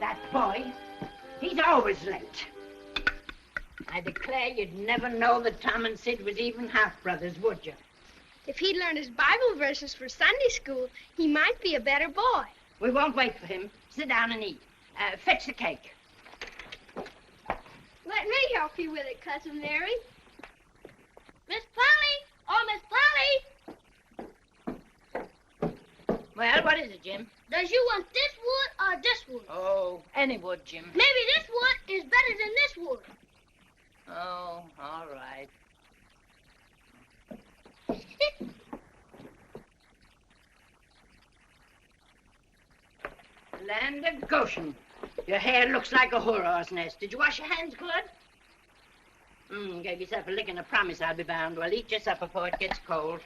That boy, he's always late. I declare you'd never know that Tom and Sid was even half-brothers, would you? If he'd learned his Bible verses for Sunday school, he might be a better boy. We won't wait for him. Sit down and eat. Fetch the cake. Let me help you with it, Cousin Mary. Miss Polly! Oh, Miss Polly! Well, what is it, Jim? Does you want this wood or this wood? Oh, any wood, Jim. Maybe this wood is better than this wood. Oh, all right. Land of Goshen. Your hair looks like a horror's nest. Did you wash your hands good? Gave yourself a lick and a promise, I'll be bound. Well, eat your supper before it gets cold.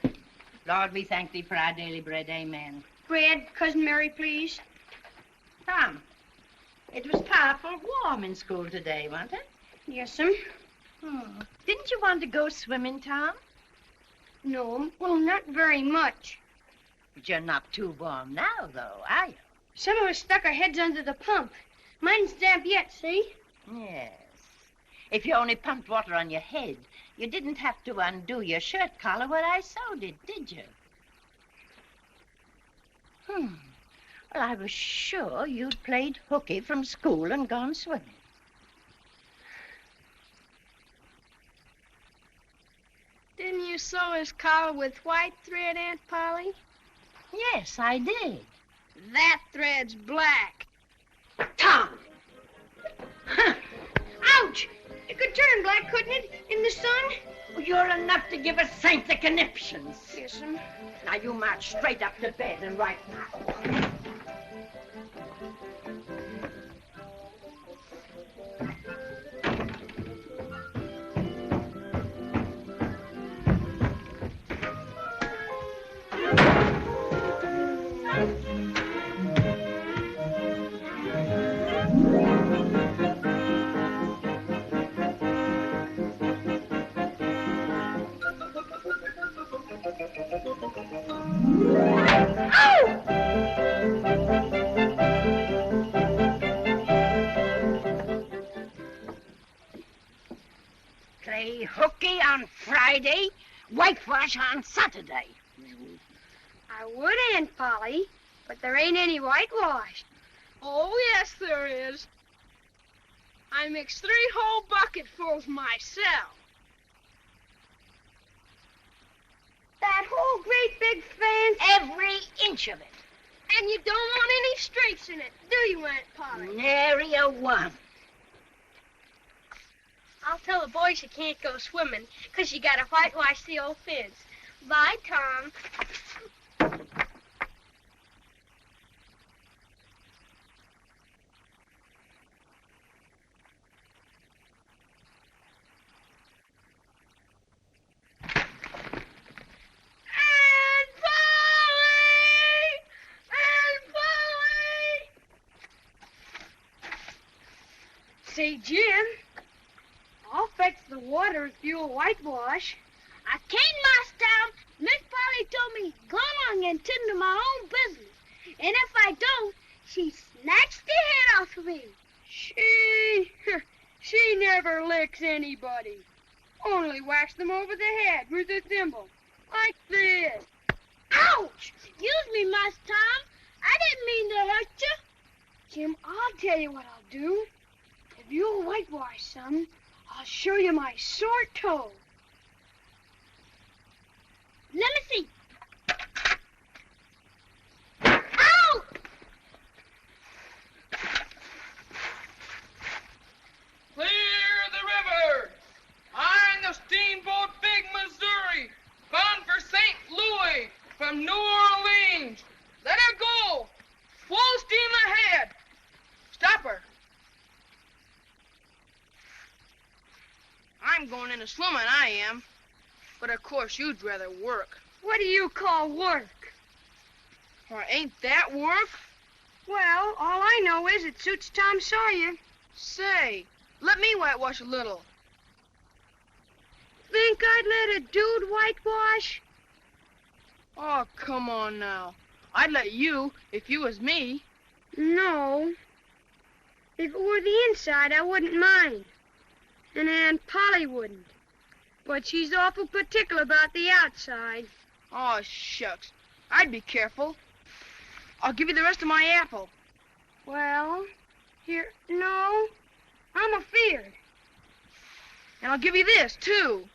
Lord, we thank thee for our daily bread. Amen. Bread, Cousin Mary, please. Tom, it was powerful warm in school today, wasn't it? Yes'm. Didn't you want to go swimming, Tom? No, well, not very much. But you're not too warm now, though, are you? Some of us stuck our heads under the pump. Mine's damp yet, see? Yes. If you only pumped water on your head, you didn't have to undo your shirt collar where I sewed it, did you? Well, I was sure you'd played hooky from school and gone swimming. Didn't you sew his collar with white thread, Aunt Polly? Yes, I did. That thread's black. Tom! Ouch! It could turn black, couldn't it, in the sun? You're enough to give a saint the conniptions. Yes'm. Now, you march straight up to bed and right now. Play hooky on Friday, whitewash on Saturday. I would, Aunt Polly, but there ain't any whitewash. Oh, yes, there is. I mixed 3 whole bucketfuls myself. That whole great big fence? Every inch of it. And you don't want any streaks in it, do you, Aunt Polly? Nary a one. I'll tell the boys you can't go swimming, 'cause you gotta whitewash the old fence. Bye, Tom. Say, Jim, I'll fetch the water if you'll whitewash. I can't, Master Tom. Miss Polly told me go along and tend to my own business. And if I don't, she snatched the head off of me. She never licks anybody. Only whacks them over the head with a thimble, like this. Ouch! Excuse me, Master Tom. I didn't mean to hurt you. Jim, I'll tell you what I'll do. If you'll whitewash some, I'll show you my sore toe. Let me see. Ow! Clear the river! I'm the steamboat Big Missouri, bound for St. Louis from New Orleans. Let her go! Full steam ahead! Stop her! I'm going into swimming, I am. But of course you'd rather work. What do you call work? Or ain't that work? Well, all I know is it suits Tom Sawyer. Say, let me whitewash a little. Think I'd let a dude whitewash? Oh, come on now. I'd let you if you was me. No. If it were the inside, I wouldn't mind. And Aunt Polly wouldn't. But she's awful particular about the outside. Oh, shucks. I'd be careful. I'll give you the rest of my apple. Well, here, no. I'm afeard. And I'll give you this, too.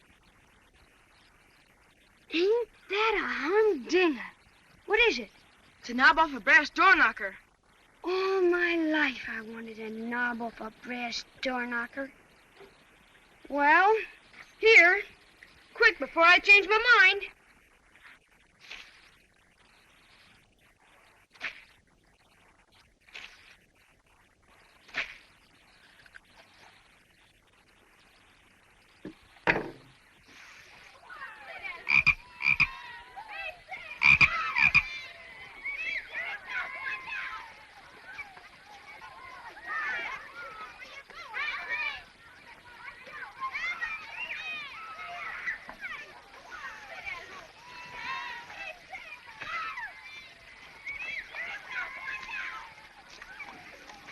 Ain't that a humdinger? What is it? It's a knob off a brass door knocker. All my life I wanted a knob off a brass door knocker. Well, here. Quick, before I change my mind.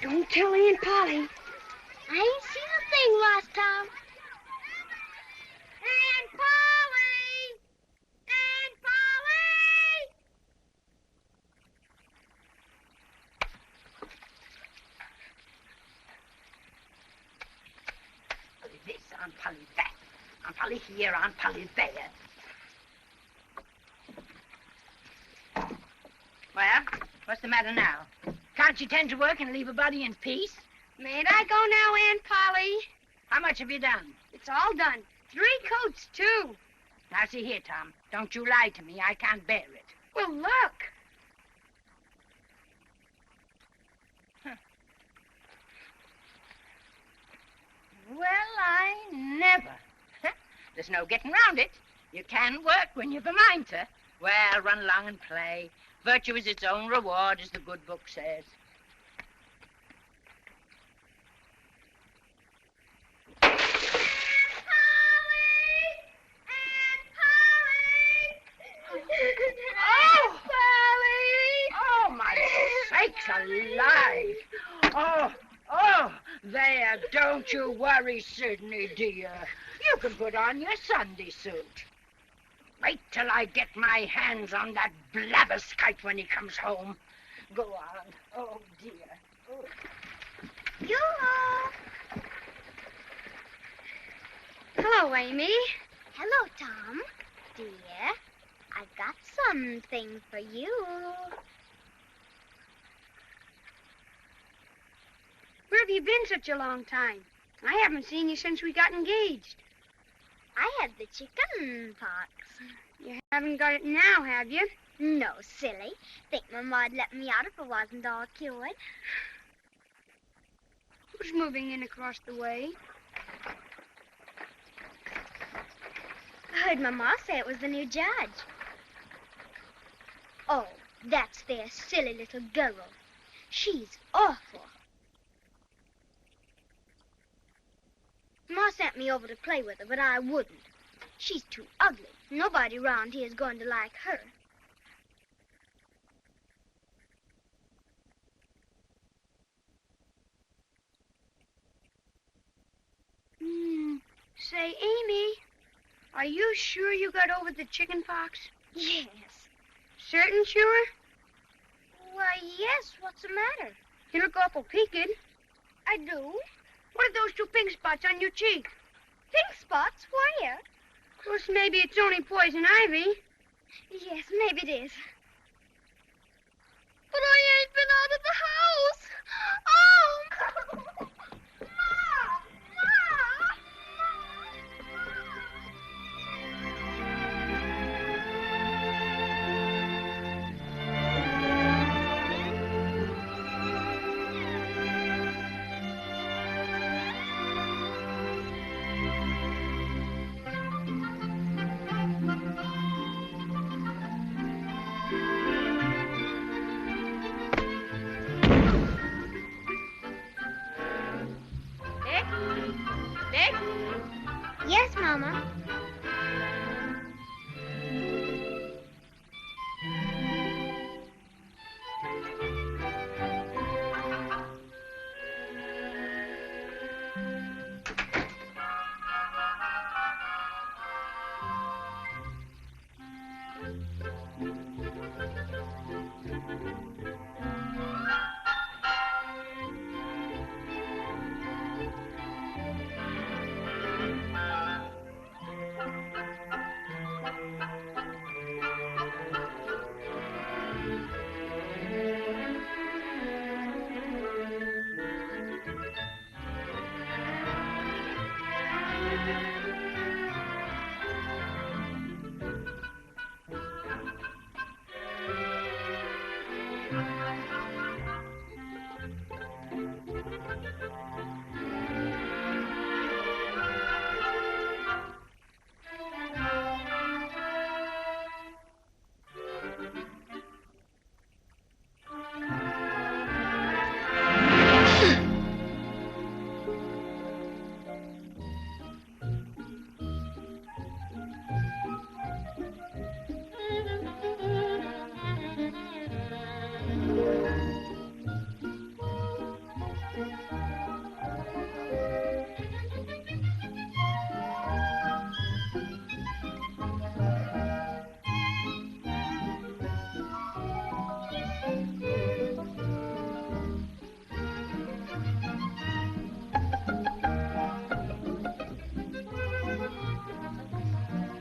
Don't tell Aunt Polly. I ain't seen a thing, Lost Tom. Aunt Polly! Aunt Polly! Polly this, Aunt Polly that. Aunt Polly here, Aunt Polly there. Well, what's the matter now? Can't you tend to work and leave a body in peace? Mayn't I go now, Aunt Polly? How much have you done? It's all done. 3 coats, too. Now, see here, Tom. Don't you lie to me. I can't bear it. Well, look. Well, I never. There's no getting round it. You can work when you've a mind to. Well, run along and play. Virtue is its own reward, as the good book says. Oh, my sakes alive. Oh, there, don't you worry, Sidney, dear. You can put on your Sunday suit. Wait till I get my hands on that blabberskite when he comes home. Go on. Oh, dear. Oh. Yoo-hoo! Hello, Amy. Hello, Tom. Dear, I've got something for you. Where have you been such a long time? I haven't seen you since we got engaged. I had the chicken pox. You haven't got it now, have you? No, silly. Think Mama'd let me out if it wasn't all cured. Who's moving in across the way? I heard Mama say it was the new judge. Oh, that's their silly little girl. She's awful. Ma sent me over to play with her, but I wouldn't. She's too ugly. Nobody around here is going to like her. Say, Amy, are you sure you got over the chicken pox? Yes. Certain sure? Why, yes. What's the matter? You look awful peaked. I do. What are those 2 pink spots on your cheek? Pink spots? Where? Of course, maybe it's only poison ivy. Yes, maybe it is. But I ain't been out of the house. Oh!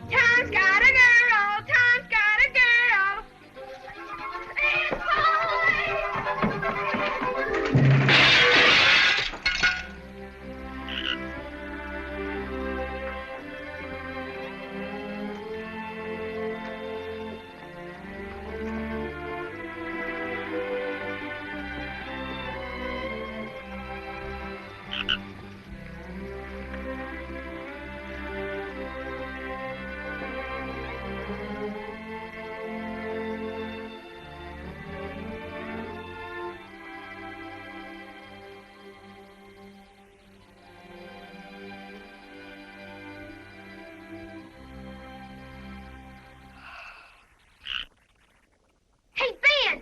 Tom's got a girl. Tom's got a girl. Hey, Ben!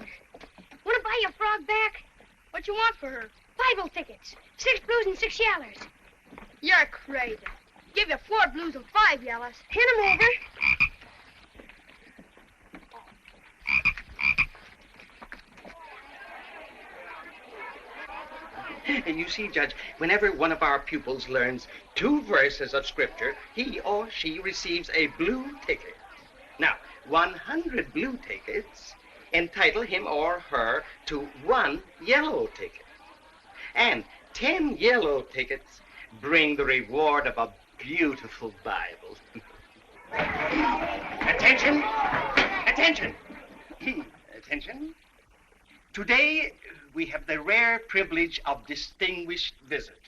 Want to buy your frog back? What you want for her? Bible tickets. 6 blues and 6 yellers. You're crazy. Give you 4 blues and 5 yellows. Hand 'em over. And you see, Judge, whenever one of our pupils learns 2 verses of Scripture, he or she receives a blue ticket. Now, 100 blue tickets entitle him or her to 1 yellow ticket. And 10 yellow tickets bring the reward of a beautiful Bible. Attention! Attention! Attention. Today, we have the rare privilege of distinguished visitors.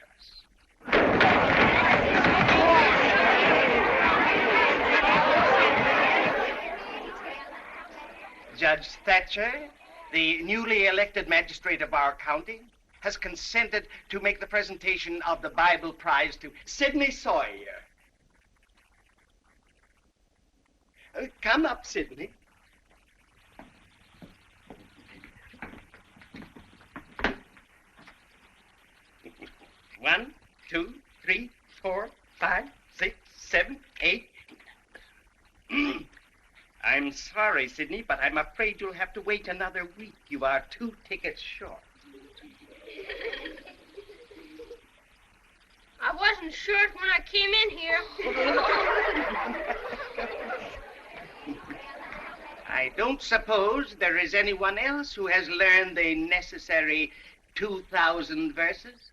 Judge Thatcher, the newly elected magistrate of our county, has consented to make the presentation of the Bible prize to Sidney Sawyer. Come up, Sidney. One, 2, 3, 4, 5, 6, 7, 8. I'm sorry, Sidney, but I'm afraid you'll have to wait another week. You are 2 tickets short. I wasn't short when I came in here. I don't suppose there is anyone else who has learned the necessary 2,000 verses?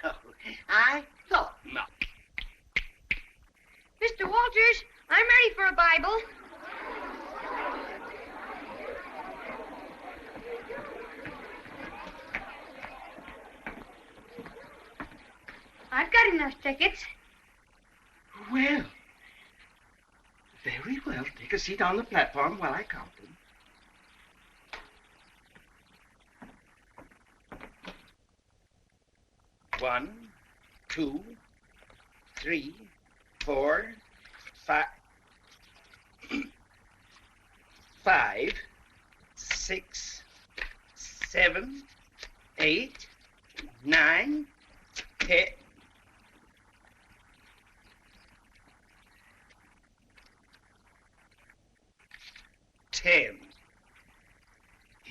No, I thought not. Mr. Walters, I'm ready for a Bible. I've got enough tickets. Well, very well. Take a seat on the platform while I count them. One, 2, 3, 4, 5, 5, 6, 7, 8, 9, 10,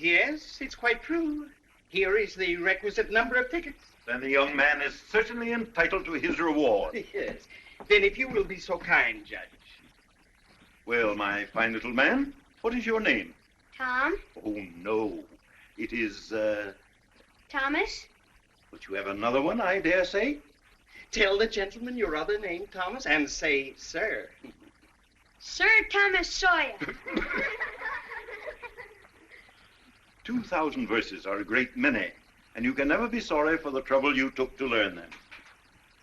Yes, it's quite true. Here is the requisite number of tickets. Then the young man is certainly entitled to his reward. Yes. Then if you will be so kind, Judge. Well, my fine little man, what is your name? Tom? Oh, no. It is, Thomas? but you have another one, I dare say? Tell the gentleman your other name, Thomas, and say, sir. Sir Thomas Sawyer. 2,000 verses are a great many, and you can never be sorry for the trouble you took to learn them.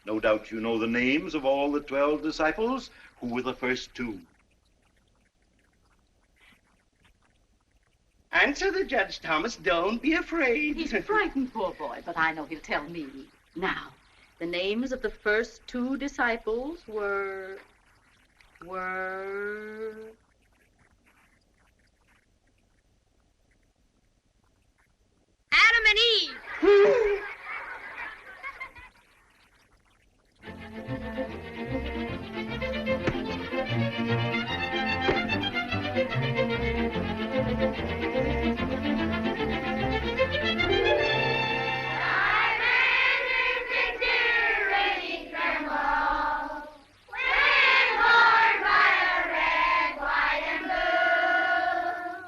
No doubt you know the names of all the 12 disciples. Who were the first two? Answer the judge, Thomas. Don't be afraid. He's frightened, poor boy, but I know he'll tell me. Now, the names of the first two disciples were... Adam and Eve.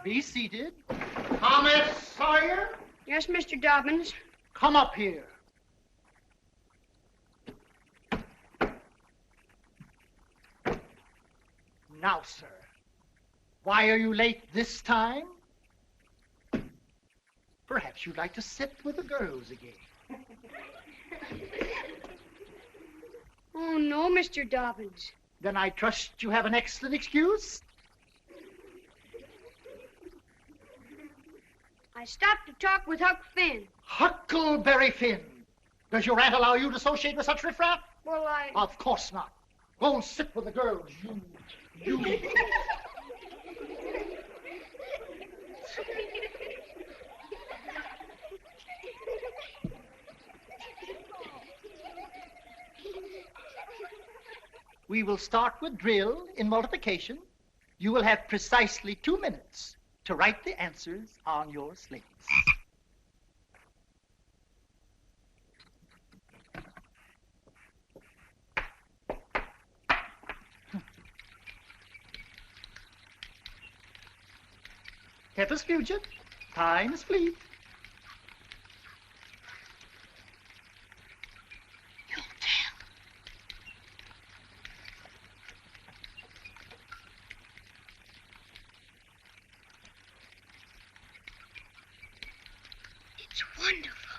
Be seated. Thomas Sawyer, Yes, Mr. Dobbins. come up here. Now, sir, why are you late this time? Perhaps you'd like to sit with the girls again. Oh, no, Mr. Dobbins. Then I trust you have an excellent excuse? I stopped to talk with Huck Finn. Huckleberry Finn. Does your aunt allow you to associate with such riffraff? Well, Of course not. Go and sit with the girls, you. We will start with drill in multiplication. You will have precisely 2 minutes to write the answers on your slates. Tempus fugit, time is fleet. It's wonderful.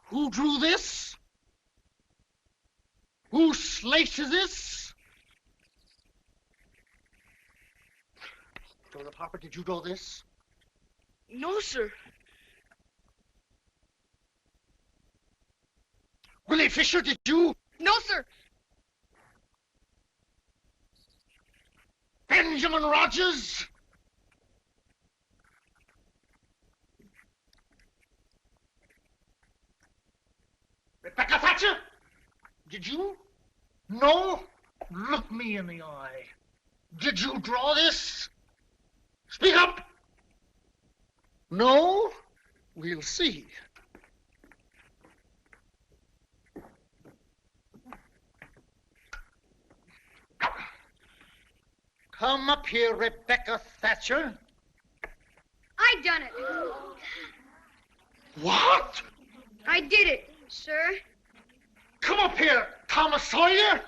Who drew this? Whose slate is this? Joseph Harper, did you draw this? No, sir. Willie Fisher, did you? No, sir. Benjamin Rogers? Rebecca Thatcher? Did you? No? Look me in the eye. Did you draw this? Speak up! No? We'll see. Come up here, Rebecca Thatcher. I done it. What? I did it, sir. Come up here, Thomas Sawyer.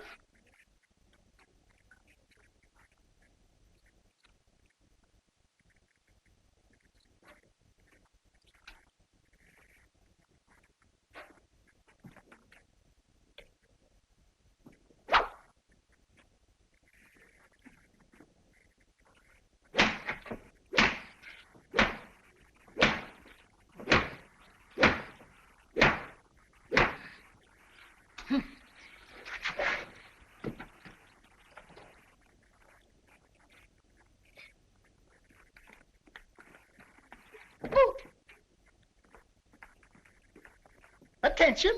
Attention.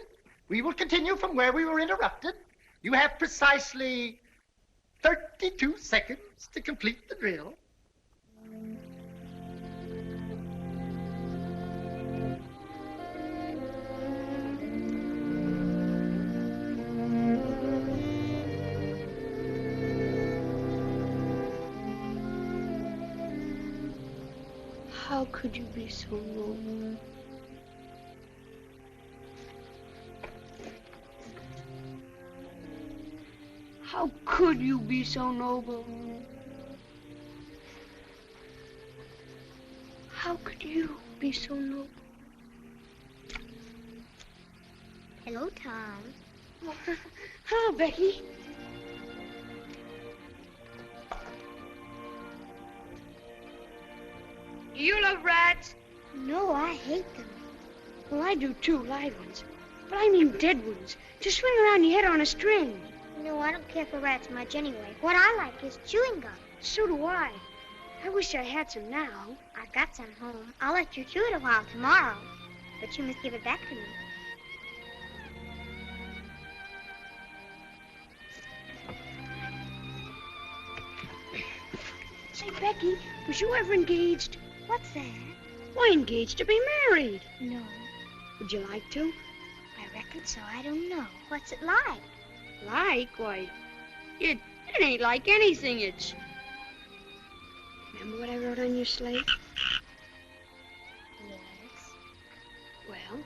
We will continue from where we were interrupted. You have precisely 32 seconds to complete the drill. How could you be so noble? How could you be so noble? How could you be so noble? Hello, Tom. Oh, hello, Becky. Do you love rats? No, I hate them. Well, I do too, live ones. But I mean dead ones. To swing around your head on a string. No, I don't care for rats much anyway. What I like is chewing gum. So do I. I wish I had some now. I got some home. I'll let you chew it a while tomorrow. But you must give it back to me. Say, Becky, was you ever engaged? What's that? Why, engaged to be married. No, Would you like to? I reckon so. I don't know. What's it like? Like? Why, it ain't like anything. It's... Remember what I wrote on your slate? Yes. Well,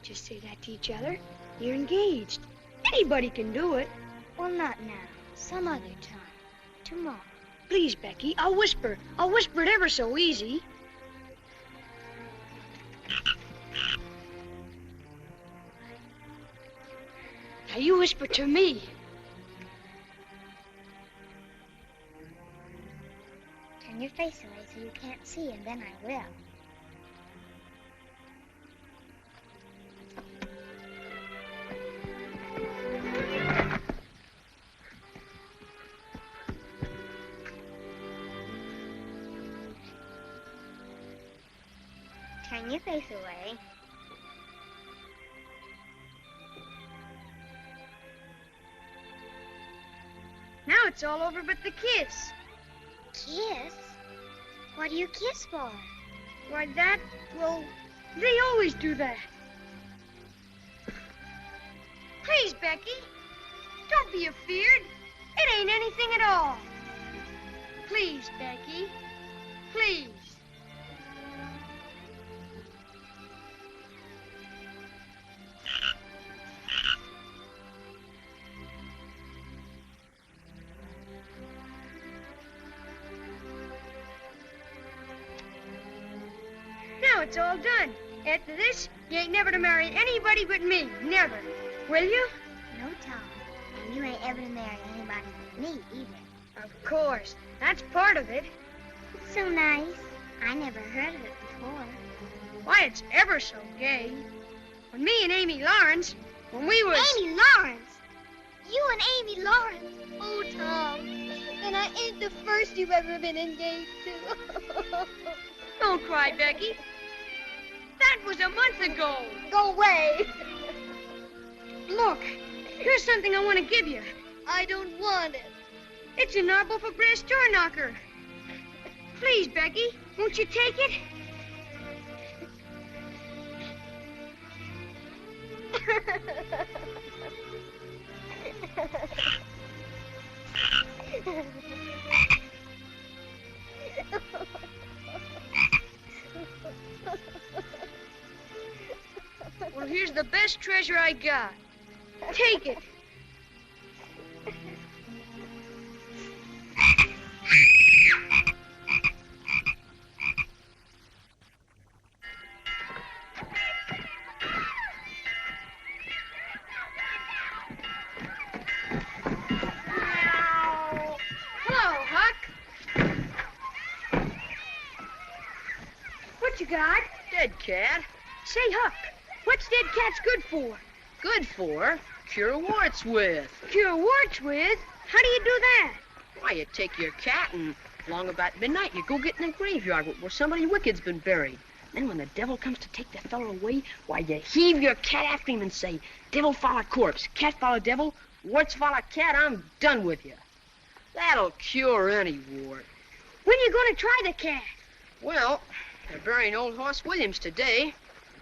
just say that to each other. You're engaged. Anybody can do it. Well, not now. Some other time. Tomorrow. Please, Becky, I'll whisper. I'll whisper it ever so easy. Now you whisper to me. Turn your face away so you can't see, and then I will. Turn your face away. Now it's all over but the kiss. Kiss? What do you kiss for? Why, that, well, they always do that. Please, Becky, don't be afeard. It ain't anything at all. Please, Becky, please. Now it's all done. After this, you ain't never to marry anybody but me. Never. Will you? No, Tom. And you ain't ever to marry anybody but me, either. Of course. That's part of it. It's so nice. I never heard of it before. Why, it's ever so gay. When me and Amy Lawrence, when we was... Amy Lawrence? You and Amy Lawrence? Oh, Tom. And I ain't the first you've ever been engaged to. Don't cry, Becky. That was a month ago. Go away. Look, here's something I want to give you. I don't want it. It's an arbor for brass door knocker. Please, Becky, won't you take it? Well, here's the best treasure I got. Take it. Hello, Huck. What you got? Dead cat. Say, Huck, what's dead cats good for? Good for? Cure warts with. Cure warts with? How do you do that? Why, you take your cat and along about midnight you go get in the graveyard where somebody wicked's been buried. Then when the devil comes to take that fellow away, why, you heave your cat after him and say, devil follow corpse, cat follow devil, warts follow cat, I'm done with you. That'll cure any wart. When you going to try the cat? Well, they're burying old Hoss Williams today.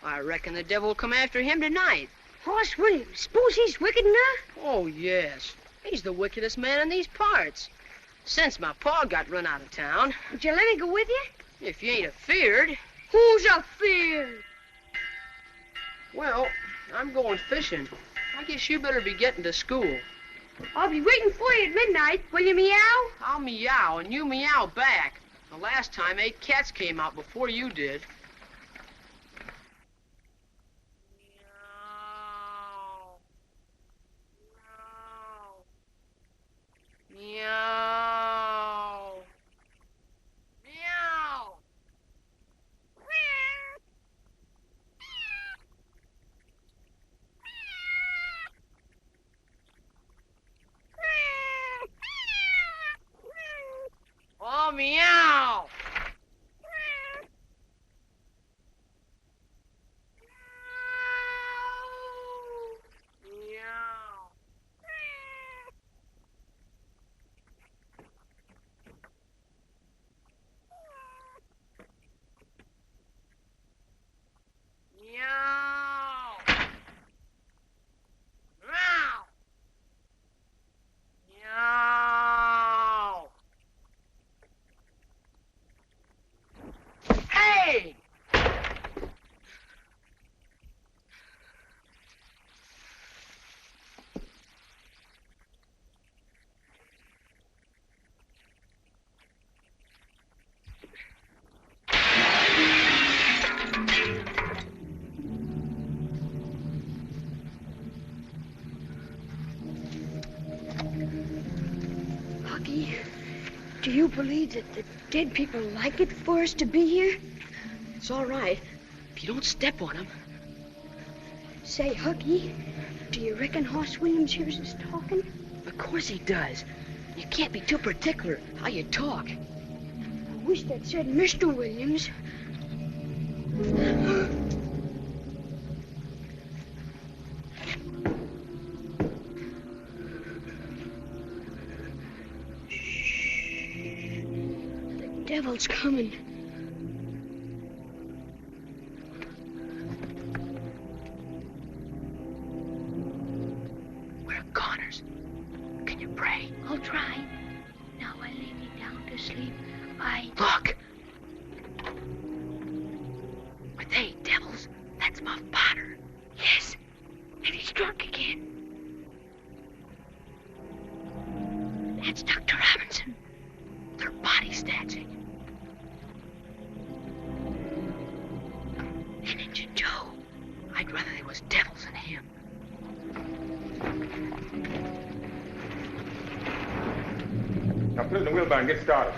I reckon the devil will come after him tonight. Hoss Williams, suppose he's wicked enough? Oh, yes. He's the wickedest man in these parts. Since my pa got run out of town. Would you let me go with you? If you ain't afeard. Who's afeard? Well, I'm going fishing. I guess you better be getting to school. I'll be waiting for you at midnight. Will you meow? I'll meow, and you meow back. The last time 8 cats came out before you did. Meow. Meow. Meow. Oh, meow. Hey! Hucky, do you believe that the dead people like it for us to be here? It's all right if you don't step on them. Say, Hucky, do you reckon Hoss Williams hears us talking? Of course he does. You can't be too particular how you talk. I wish that said Mr. Williams. The devil's coming. We're goners. Can you pray? I'll try. Now I lay me down to sleep. Look! Are they devils? That's my father. Yes, and he's drunk again. That's Dr. Robinson. Their bodies dancing. And Injun Joe. I'd rather they was devils than him. Now put it in the wheelbarrow and get started.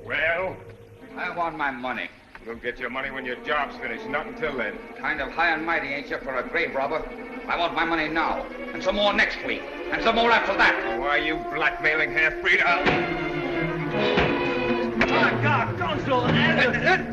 Well? I want my money. You'll get your money when your job's finished, not until then. Kind of high and mighty, ain't you, for a grave robber? I want my money now, and some more next week, and some more after that. Why, you blackmailing half-breed, My God, don't throw that!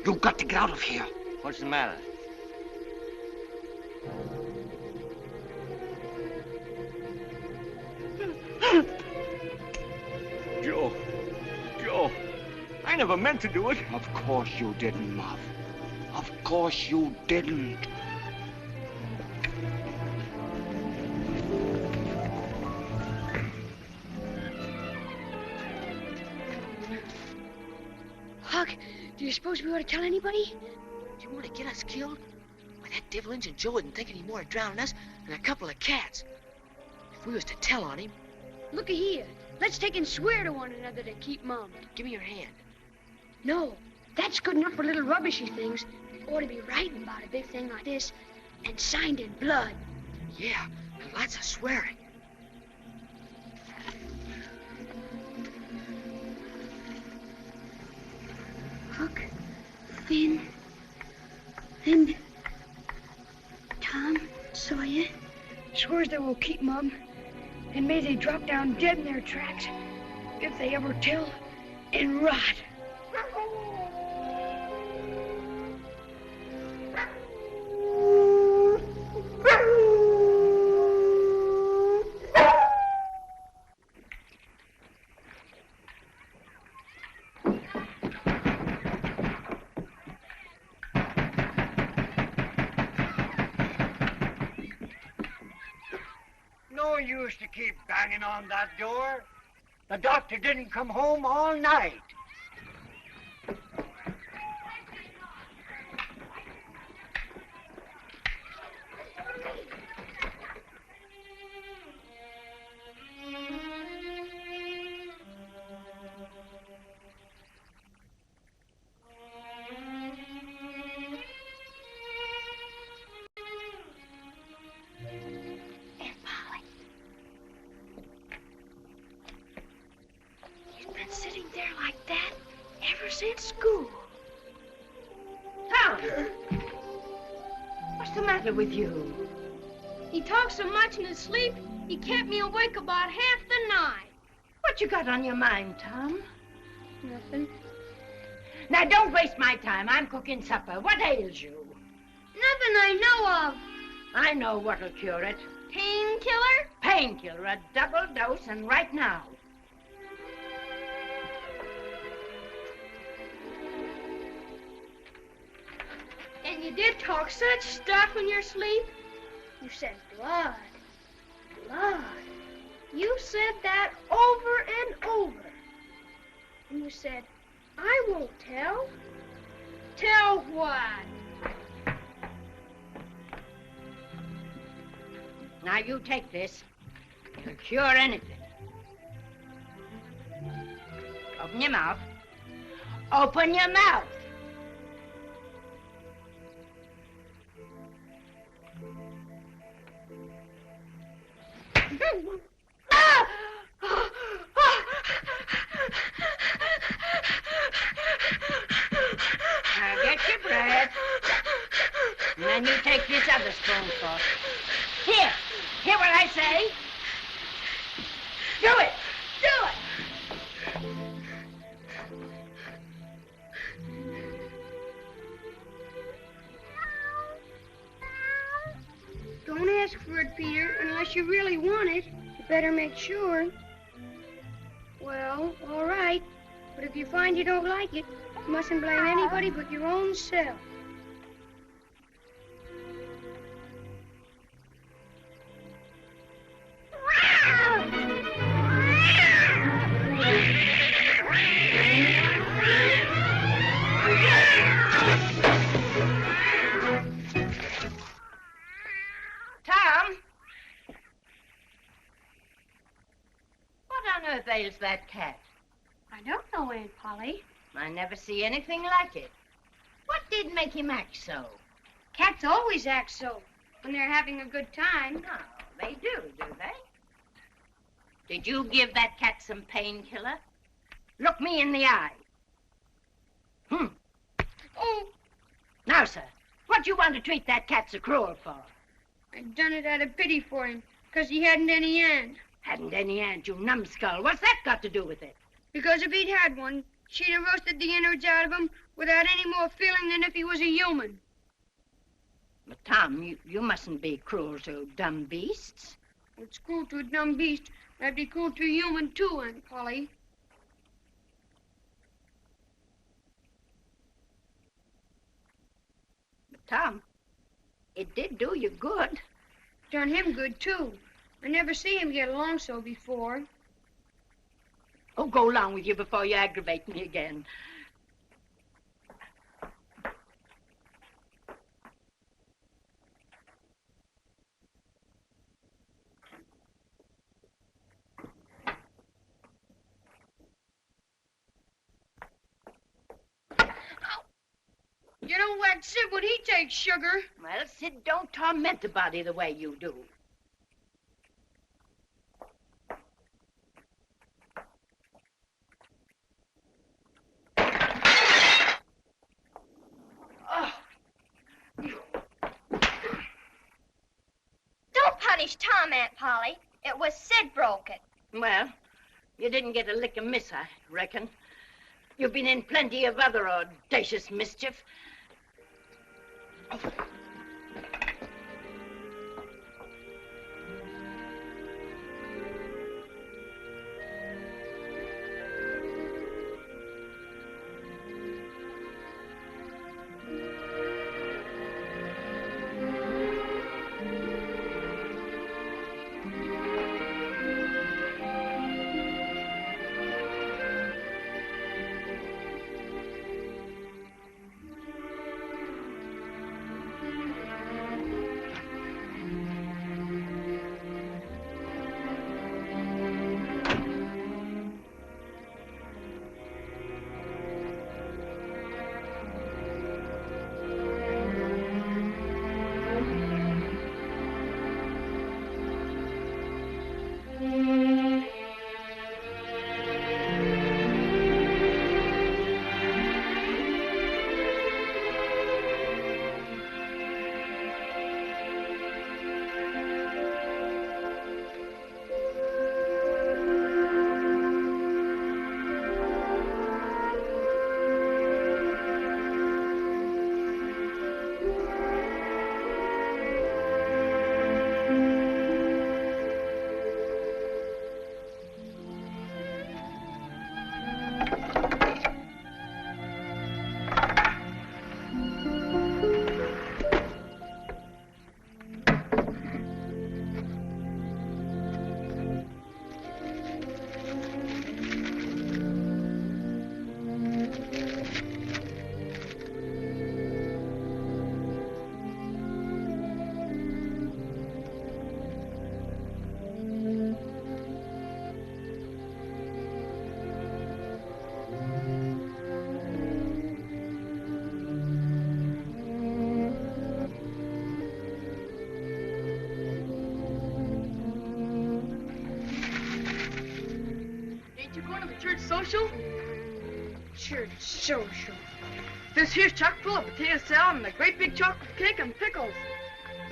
You've got to get out of here. What's the matter? Joe, I never meant to do it. Of course you didn't, Muff. Of course you didn't. Huck, Do you suppose we ought to tell anybody? Do you want to get us killed? Why, that devil Injun Joe wouldn't think any more of drowning us than a couple of cats. If we was to tell on him... Looky here. Let's take and swear to one another to keep mum. Give me your hand. No, that's good enough for little rubbishy things. Ought to be writing about a big thing like this and signed in blood. Yeah, and lots of swearing. Huck, Finn, and Tom Sawyer. Swears they will keep mum, and may they drop down dead in their tracks if they ever tell and rot. No use to keep banging on that door. The doctor didn't come home all night. Sitting there like that ever since school. Tom! What's the matter with you? He talked so much in his sleep, he kept me awake about half the night. What you got on your mind, Tom? Nothing. Now, don't waste my time. I'm cooking supper. What ails you? Nothing I know of. I know what'll cure it. Painkiller? Painkiller, a double dose, and right now. And you did talk such stuff in your sleep? You said blood. Blood. You said that over and over. And you said, I won't tell. Tell what? Now, you take this. It'll cure anything. Open your mouth. Open your mouth. Now get your breath. And then you take this other spoonful. Here. Hear what I say? Do it. Do it. Don't ask for it, Peter, unless you really want it. You better make sure. Well, all right. But if you find you don't like it, you mustn't blame anybody but your own self. Tom? What on earth ails that cat? I don't know, Aunt Polly. I never see anything like it. What did make him act so? Cats always act so when they're having a good time. No, they do they? Did you give that cat some painkiller? Look me in the eye. Oh, Now, sir, what you want to treat that cat so cruel for? I done it out of pity for him, 'cause he hadn't any aunt. Hadn't any aunt, you numbskull. What's that got to do with it? Because if he'd had one, she'd have roasted the innards out of him without any more feeling than if he was a human. But, Tom, you mustn't be cruel to dumb beasts. It's cruel to a dumb beast. I'd be cruel to a human, too, Aunt Polly. But, Tom, it did do you good. Done him good, too. I never see him get along so before. Oh, go along with you before you aggravate me again. You don't whack Sid when he takes sugar. Well, Sid don't torment a body the way you do. Don't punish Tom, Aunt Polly. It was Sid broke it. Well, you didn't get a lick amiss, I reckon. You've been in plenty of other audacious mischief. Social? Church social. This here's chock full of potato salad and a great big chocolate cake and pickles.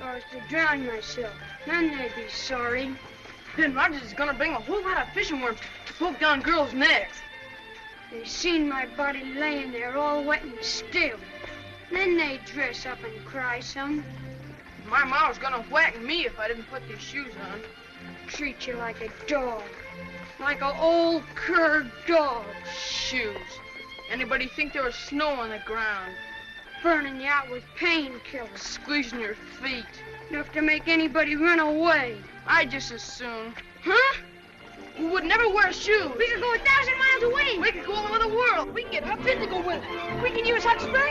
I was to drown myself. Then they'd be sorry. Then Rogers is gonna bring a whole lot of fishing worms to poke down girls' necks. They seen my body laying there all wet and still. Then they'd dress up and cry some. My ma was gonna whack me if I didn't put these shoes on. Treat you like a dog. Like an old cur dog. Shoes. Anybody think there was snow on the ground? Burning you out with painkillers. Squeezing your feet. Enough to make anybody run away. I'd just as soon. Huh? We would never wear shoes. We could go 1,000 miles away. We could go all over the world. We can get up physical with it. We can use hot spray.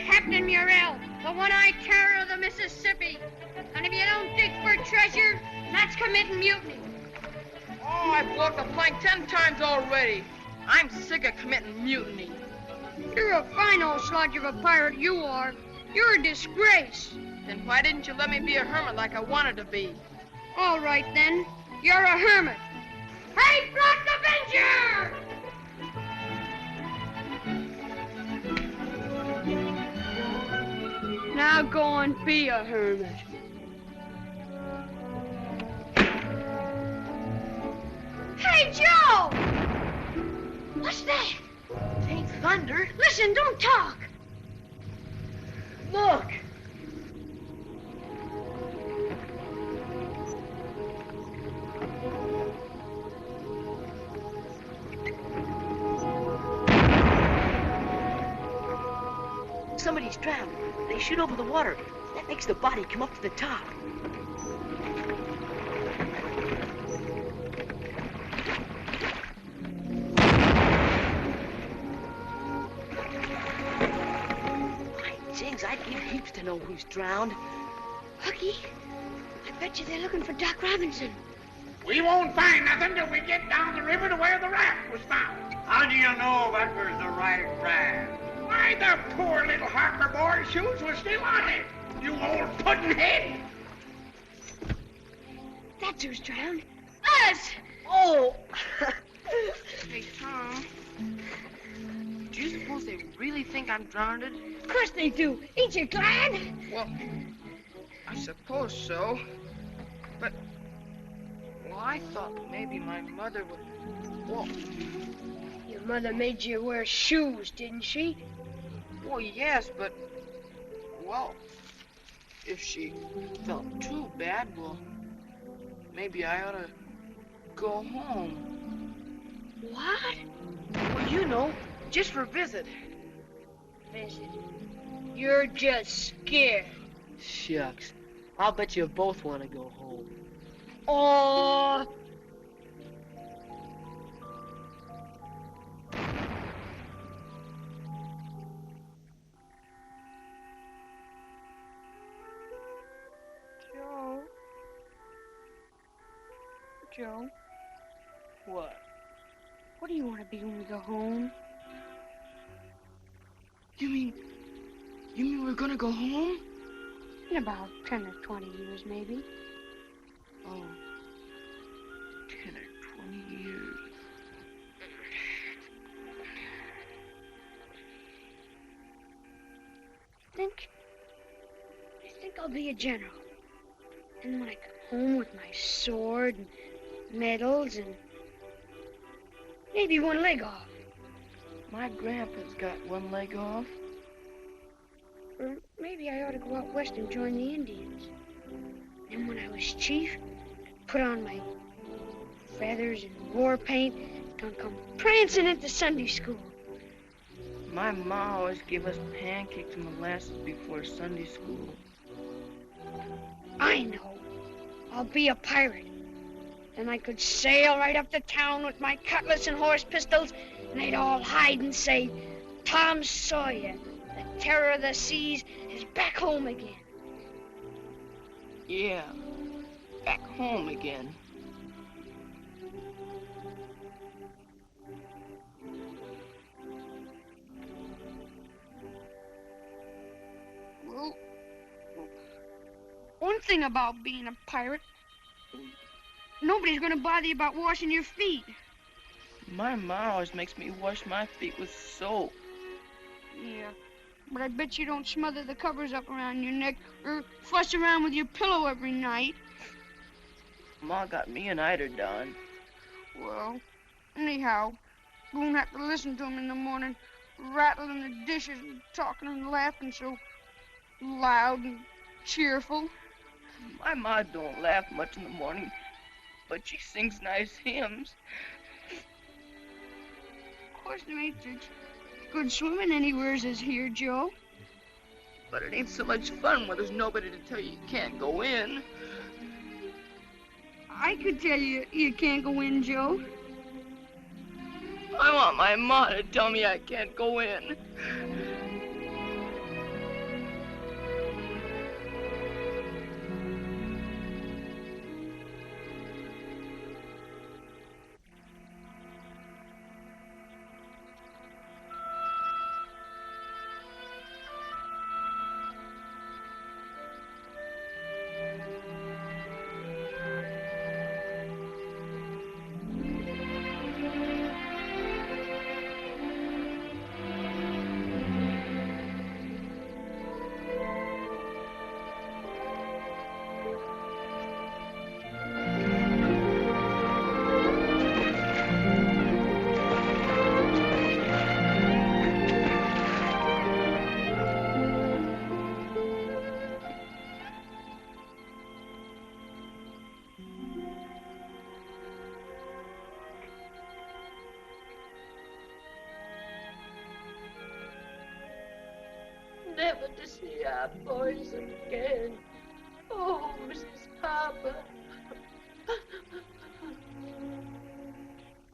Captain Murrell, the one-eyed terror of the Mississippi. And if you don't dig for treasure, that's committing mutiny. Oh, I've blocked the plank 10 times already. I'm sick of committing mutiny. You're a fine old slodge of a pirate, you are. You're a disgrace. Then why didn't you let me be a hermit like I wanted to be? All right, then. You're a hermit. Hey, Black Avenger! Now go and be a hermit. Hey, Joe! What's that? It ain't thunder. Listen, don't talk. Look. Somebody body's drowned. They shoot over the water. That makes the body come up to the top. My jings, I'd give heaps to know who's drowned. Hooky, I bet you they're looking for Doc Robinson. We won't find nothing till we get down the river to where the raft was found. How do you know that was the right raft? Why, the poor little Harper boy's shoes were still on it. You old puddin'head. That's who's drowned. Us! Oh! Hey, Tom. Do you suppose they really think I'm drowned? Of course they do. Ain't you glad? Well, I suppose so. But, well, I thought maybe my mother would... Well, Your mother made you wear shoes, didn't she? well, yes, but... Well, if she felt too bad, well, maybe I ought to go home. What? Well, you know, just for a visit. Visit. You're just scared. Shucks. I'll bet you both want to go home. Oh, Joe? What? what do you want to be when we go home? You mean we're gonna go home? In about 10 or 20 years, maybe. Oh, 10 or 20 years. I think I'll be a general. And when I come home with my sword and medals and maybe one leg off. My grandpa's got one leg off. Or maybe I ought to go out west and join the Indians. And when I was chief, put on my feathers and war paint and come prancing into Sunday school. My ma always gave us pancakes and molasses before Sunday school. I know. I'll be a pirate. Then I could sail right up to town with my cutlass and horse pistols, and they'd all hide and say, Tom Sawyer, the terror of the seas, is back home again. Yeah, back home again. Well, one thing about being a pirate, nobody's gonna bother you about washing your feet. My ma always makes me wash my feet with soap. Yeah, but I bet you don't smother the covers up around your neck or fuss around with your pillow every night. Ma got me an eider done. Well, anyhow, you won't have to listen to him in the morning, rattling the dishes and talking and laughing so loud and cheerful. My ma don't laugh much in the morning, but she sings nice hymns. Of course, there ain't such good swimming anywheres as here, Joe. But it ain't so much fun when there's nobody to tell you can't go in. I could tell you you can't go in, Joe. I want my ma to tell me I can't go in. to see our boys again. Oh, Mrs. Harper.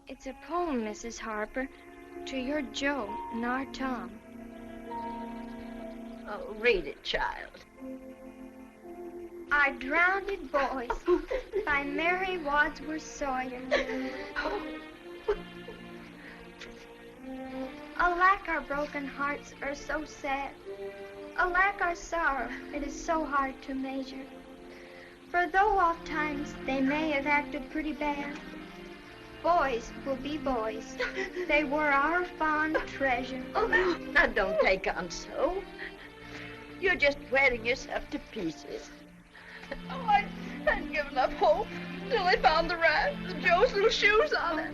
It's a poem, Mrs. Harper, to your Joe and our Tom. Oh, read it, child. Our Drowned Boys by Mary Wadsworth Sawyer. Alack, our broken hearts are so sad. Alack, our sorrow, it is so hard to measure. For though oft times they may have acted pretty bad, boys will be boys. They were our fond treasure. Oh, now don't take on so. You're just wearing yourself to pieces. Oh, I'd given up hope till they found the rat with Joe's little shoes on it.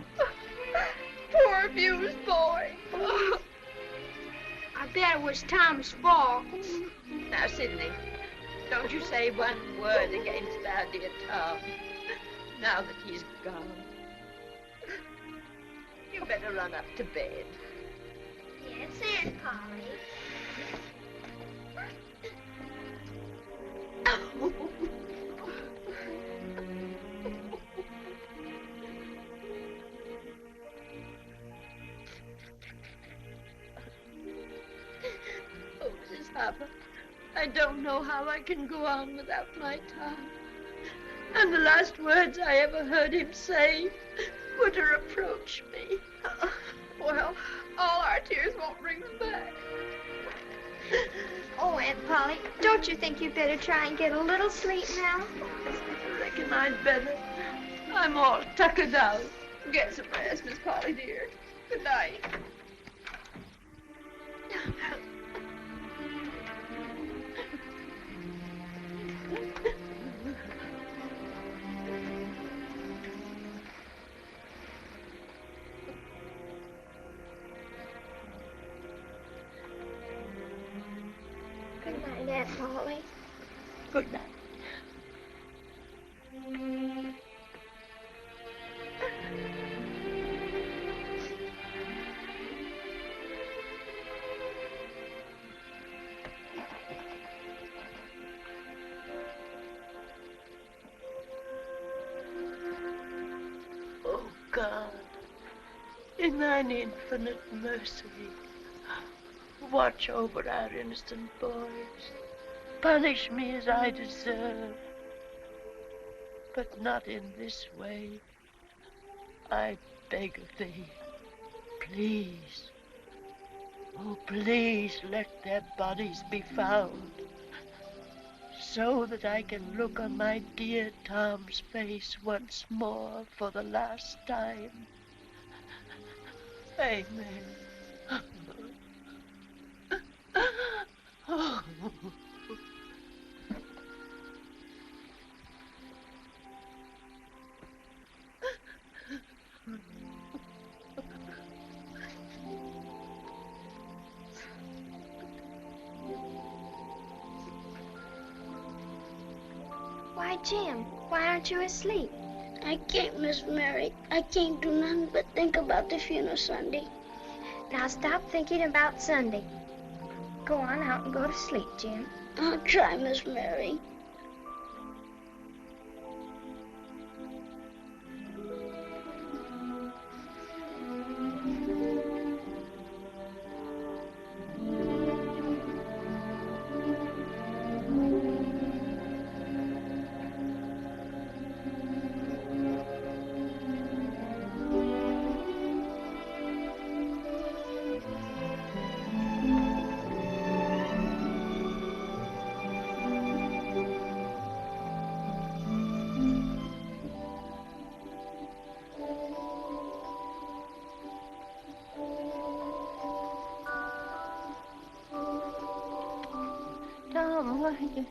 Poor abused boy. I bet it was Tom's fault. Now, Sidney, don't you say one word against our dear Tom, now that he's gone. You better run up to bed. Yes, Aunt Polly. Oh, Mrs. Harper, I don't know how I can go on without my Tom. And the last words I ever heard him say were to reproach me. Well, all our tears won't bring them back. Oh, Aunt Polly, don't you think you'd better try and get a little sleep now? I reckon I'd better. I'm all tuckered out. Get some rest, Miss Polly, dear. Good night. Good night, Aunt Polly. Good night. Oh, God, in thine infinite mercy, watch over our innocent boys. Punish me as I deserve, but not in this way. I beg of thee, please. Oh, please let their bodies be found, so that I can look on my dear Tom's face once more for the last time. Amen. Oh. Why, Jim, why aren't you asleep? I can't, Miss Mary. I can't do nothing but think about the funeral Sunday. Now stop thinking about Sunday. Go on out and go to sleep, Jim. I'll try, Miss Mary. Tom, why you...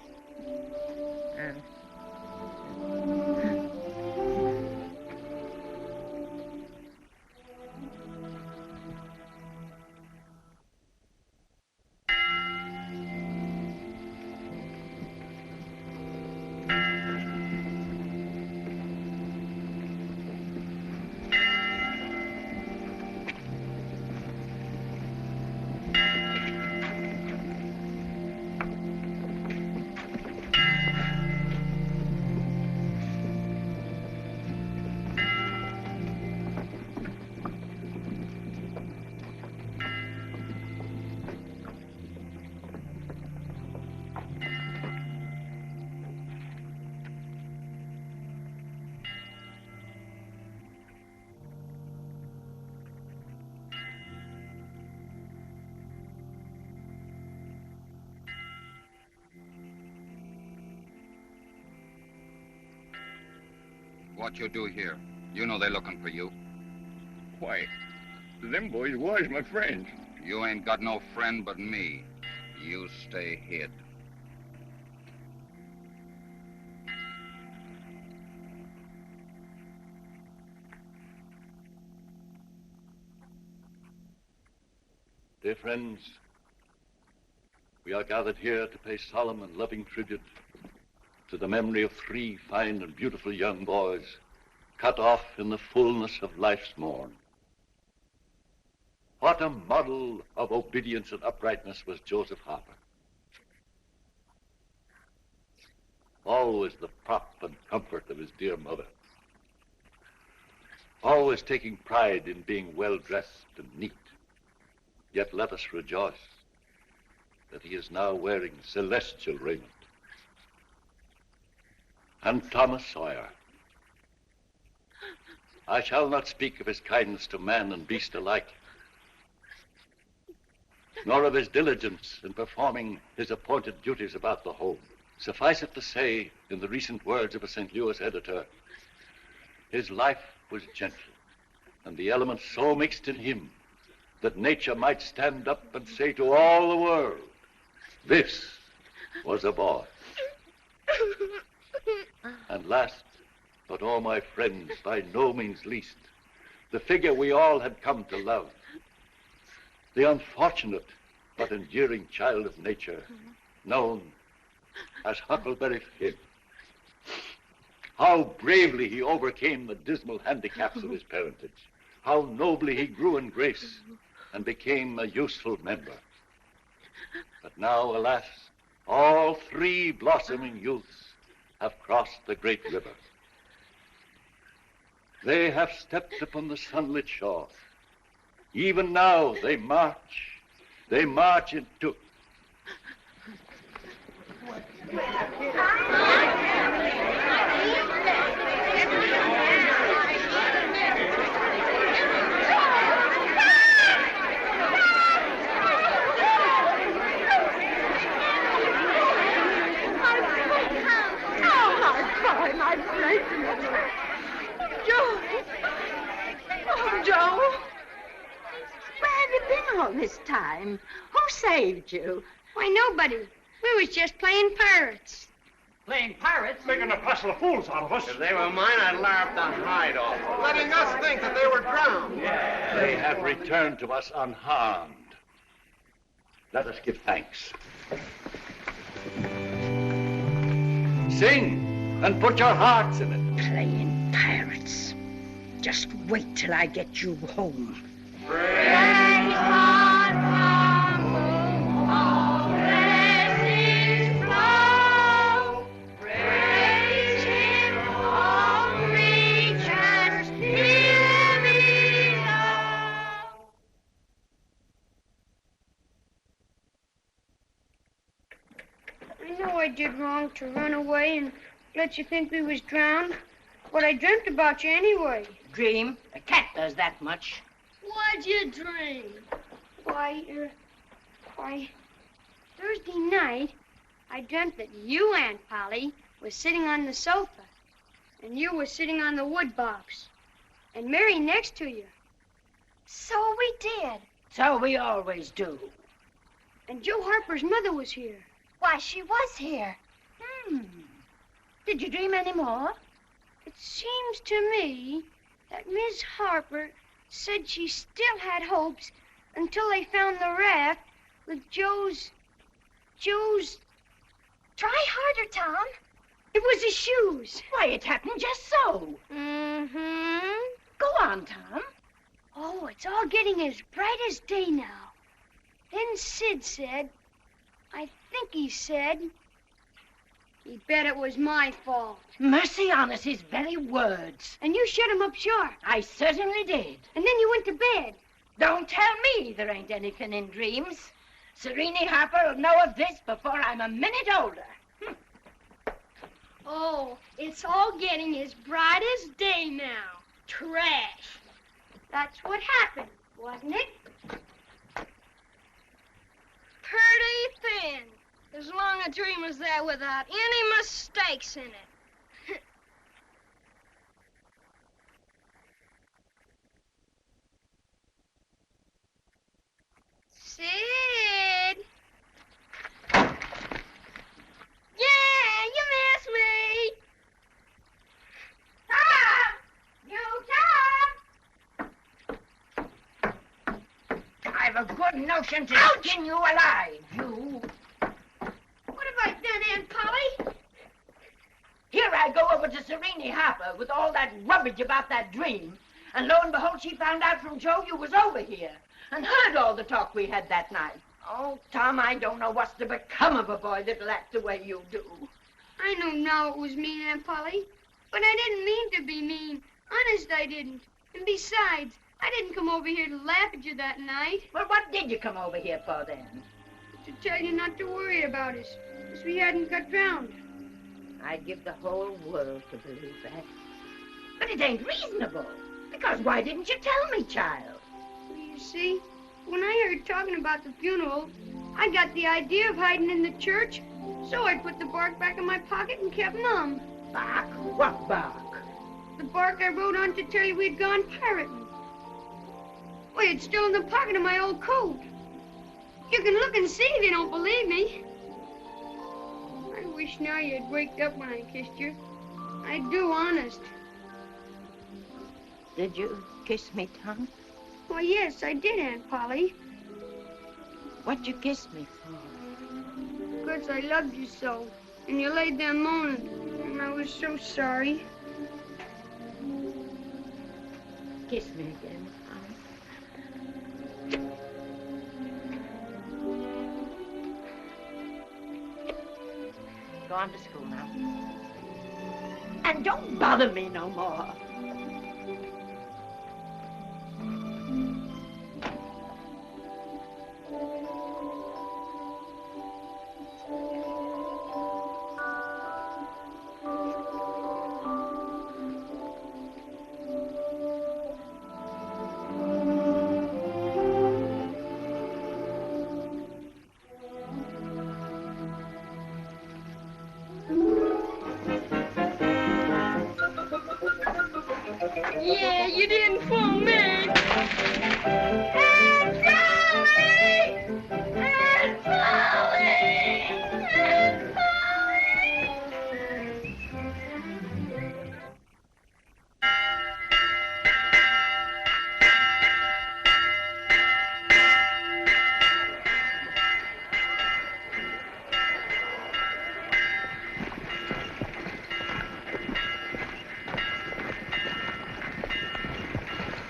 What you do here? You know they're looking for you. Why, them boys was my friends. You ain't got no friend but me. You stay hid. Dear friends, we are gathered here to pay solemn and loving tribute to the memory of 3 fine and beautiful young boys cut off in the fullness of life's morn. What a model of obedience and uprightness was Joseph Harper. Always the prop and comfort of his dear mother. Always taking pride in being well-dressed and neat. Yet let us rejoice that he is now wearing celestial raiment. And Thomas Sawyer. I shall not speak of his kindness to man and beast alike, nor of his diligence in performing his appointed duties about the home. Suffice it to say, in the recent words of a St. Louis editor, his life was gentle, and the elements so mixed in him that nature might stand up and say to all the world, this was a boy. And last, but all my friends, by no means least, the figure we all had come to love, the unfortunate but enduring child of nature, known as Huckleberry Finn. How bravely he overcame the dismal handicaps of his parentage. How nobly he grew in grace and became a useful member. But now, alas, all 3 blossoming youths have crossed the great river. They have stepped upon the sunlit shore. Even now they march into... All this time. Who saved you? Why, nobody. We was just playing pirates. Playing pirates? Making a passel of fools out of us. If they were mine, I'd laugh the hide off. Letting us think that they were drowned. They have returned to us unharmed. Let us give thanks. Sing and put your hearts in it. Playing pirates. Just wait till I get you home. I did wrong to run away and let you think we was drowned. But I dreamt about you anyway. Dream? A cat does that much. What'd you dream? Why, Thursday night, I dreamt that you, Aunt Polly, was sitting on the sofa, and you was sitting on the wood box, and Mary next to you. So we did. So we always do. And Joe Harper's mother was here. Why, she was here. Did you dream any more? It seems to me that Miss Harper said she still had hopes until they found the raft with Joe's... Try harder, Tom. It was his shoes. Why, it happened just so. Mm-hmm. Go on, Tom. Oh, it's all getting as bright as day now. Then Sid said, I think he said, he bet it was my fault. Mercy on us, his very words. And you shut him up sharp. I certainly did. And then you went to bed. Don't tell me there ain't anything in dreams. Serene Harper will know of this before I'm a minute older. Oh, it's all getting as bright as day now. Trash. That's what happened, wasn't it? Pretty thin. As long a dream as that without any mistakes in it. Sid! Yeah, you missed me! Tom! I've a good notion to skin you alive, you. What have I done, Aunt Polly? Here I go over to Serene Harper with all that rubbish about that dream. And lo and behold, she found out from Joe you was over here and heard all the talk we had that night. Oh, Tom, I don't know what's to become of a boy that'll act the way you do. I know now it was mean, Aunt Polly. But I didn't mean to be mean. Honest, I didn't. And besides, I didn't come over here to laugh at you that night. Well, what did you come over here for then? To tell you not to worry about us, as we hadn't got drowned. I'd give the whole world to believe that. But it ain't reasonable. Because why didn't you tell me, child? You see, when I heard talking about the funeral, I got the idea of hiding in the church, so I put the bark back in my pocket and kept mum. Bark? What bark? The bark I wrote on to tell you we'd gone pirating. Why, it's still in the pocket of my old coat. You can look and see if you don't believe me. I wish now you'd waked up when I kissed you. I do, honest. Did you kiss me, Tom? Why, yes, I did, Aunt Polly. What'd you kiss me for? Because I loved you so. And you laid there moaning. And I was so sorry. Kiss me again, Tom. Go on to school now. And don't bother me no more. Yeah, you didn't fool me.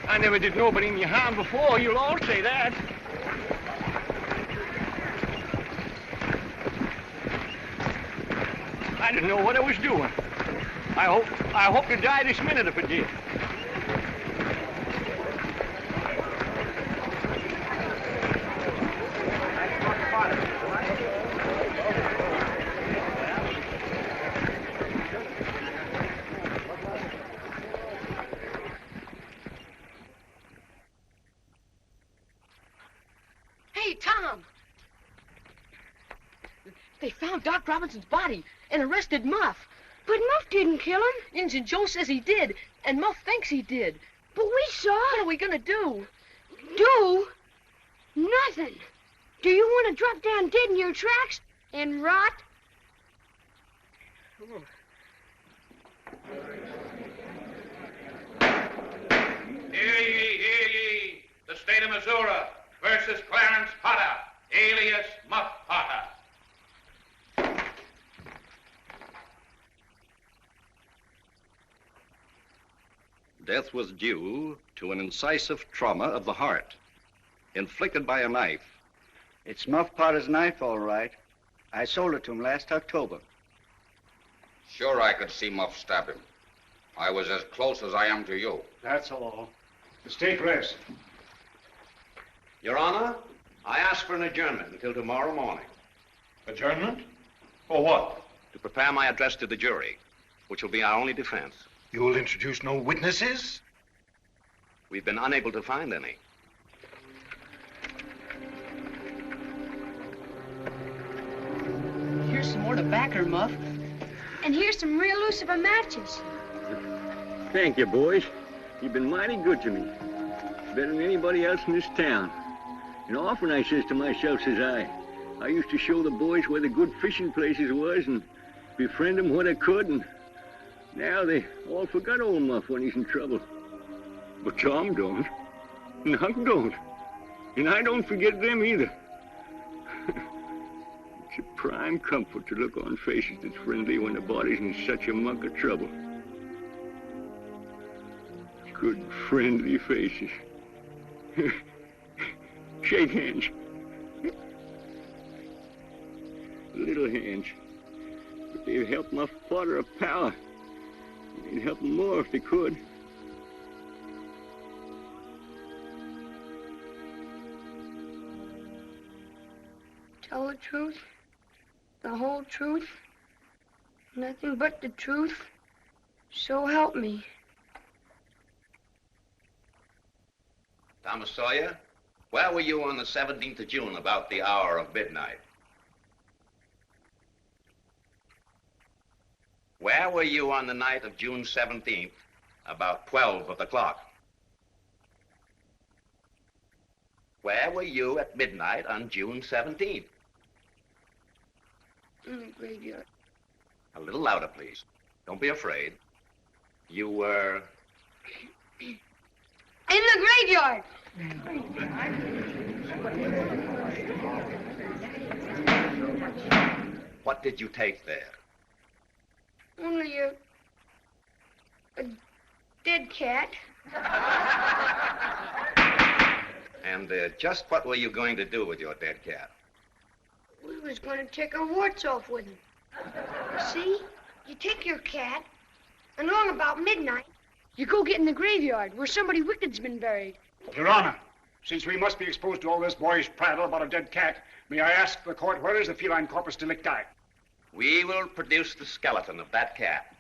I never did nobody any harm before. You'll all say that. I didn't know what I was doing. I hope to die this minute if I did. Hey, Tom! They found Doc Robinson's body and arrested Muff. But Muff didn't kill him. Injun Joe says he did, and Muff thinks he did. But we saw. What are we gonna do? Do? Nothing. Do you want to drop down dead in your tracks and rot? Hear ye, hear ye. The state of Missouri versus Clarence Potter, alias Muff Potter. Death was due to an incisive trauma of the heart, inflicted by a knife. It's Muff Potter's knife, all right. I sold it to him last October. Sure, I could see Muff stab him. I was as close as I am to you. That's all. The state rests. Your Honor, I ask for an adjournment until tomorrow morning. Adjournment? For what? To prepare my address to the jury, which will be our only defense. You'll introduce no witnesses? We've been unable to find any. Here's some more tobacco, Muff. And here's some real Lucifer matches. Thank you, boys. You've been mighty good to me. Better than anybody else in this town. And often I says to myself, says I used to show the boys where the good fishing places was and befriend them when I could, and now they all forgot old Muff when he's in trouble. But Tom don't, and Huck don't, and I don't forget them either. It's a prime comfort to look on faces that's friendly when the body's in such a muck of trouble. Good, friendly faces. Shake hands. Little hands. But they've helped my father a power. They'd help him more if they could. Tell the truth, the whole truth, nothing but the truth, so help me. Thomas Sawyer, where were you on the 17th of June about the hour of midnight? Where were you on the night of June 17th, about 12 of the clock? Where were you at midnight on June 17th? In the graveyard. A little louder, please. Don't be afraid. You were... In the graveyard! What did you take there? Only a dead cat. And just what were you going to do with your dead cat? We was going to take our warts off with him. See? You take your cat, and along about midnight, you go get in the graveyard where somebody wicked's been buried. Your Honor, since we must be exposed to all this boyish prattle about a dead cat, may I ask the court where is the feline corpus delicti? We will produce the skeleton of that cat.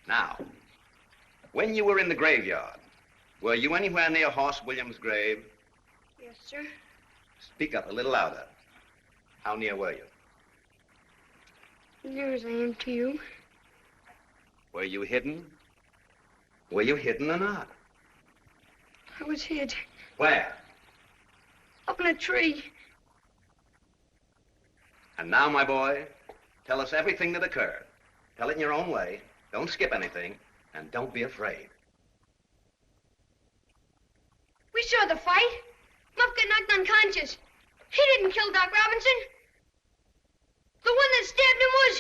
Now, when you were in the graveyard, were you anywhere near Horse Williams' grave? Yes, sir. Speak up a little louder. How near were you? Near as I am to you. Were you hidden? Were you hidden or not? I was hid. Where? Up in a tree. And now, my boy, tell us everything that occurred. Tell it in your own way. Don't skip anything, and don't be afraid. We saw the fight. Muff got knocked unconscious. He didn't kill Doc Robinson. The one that stabbed him was...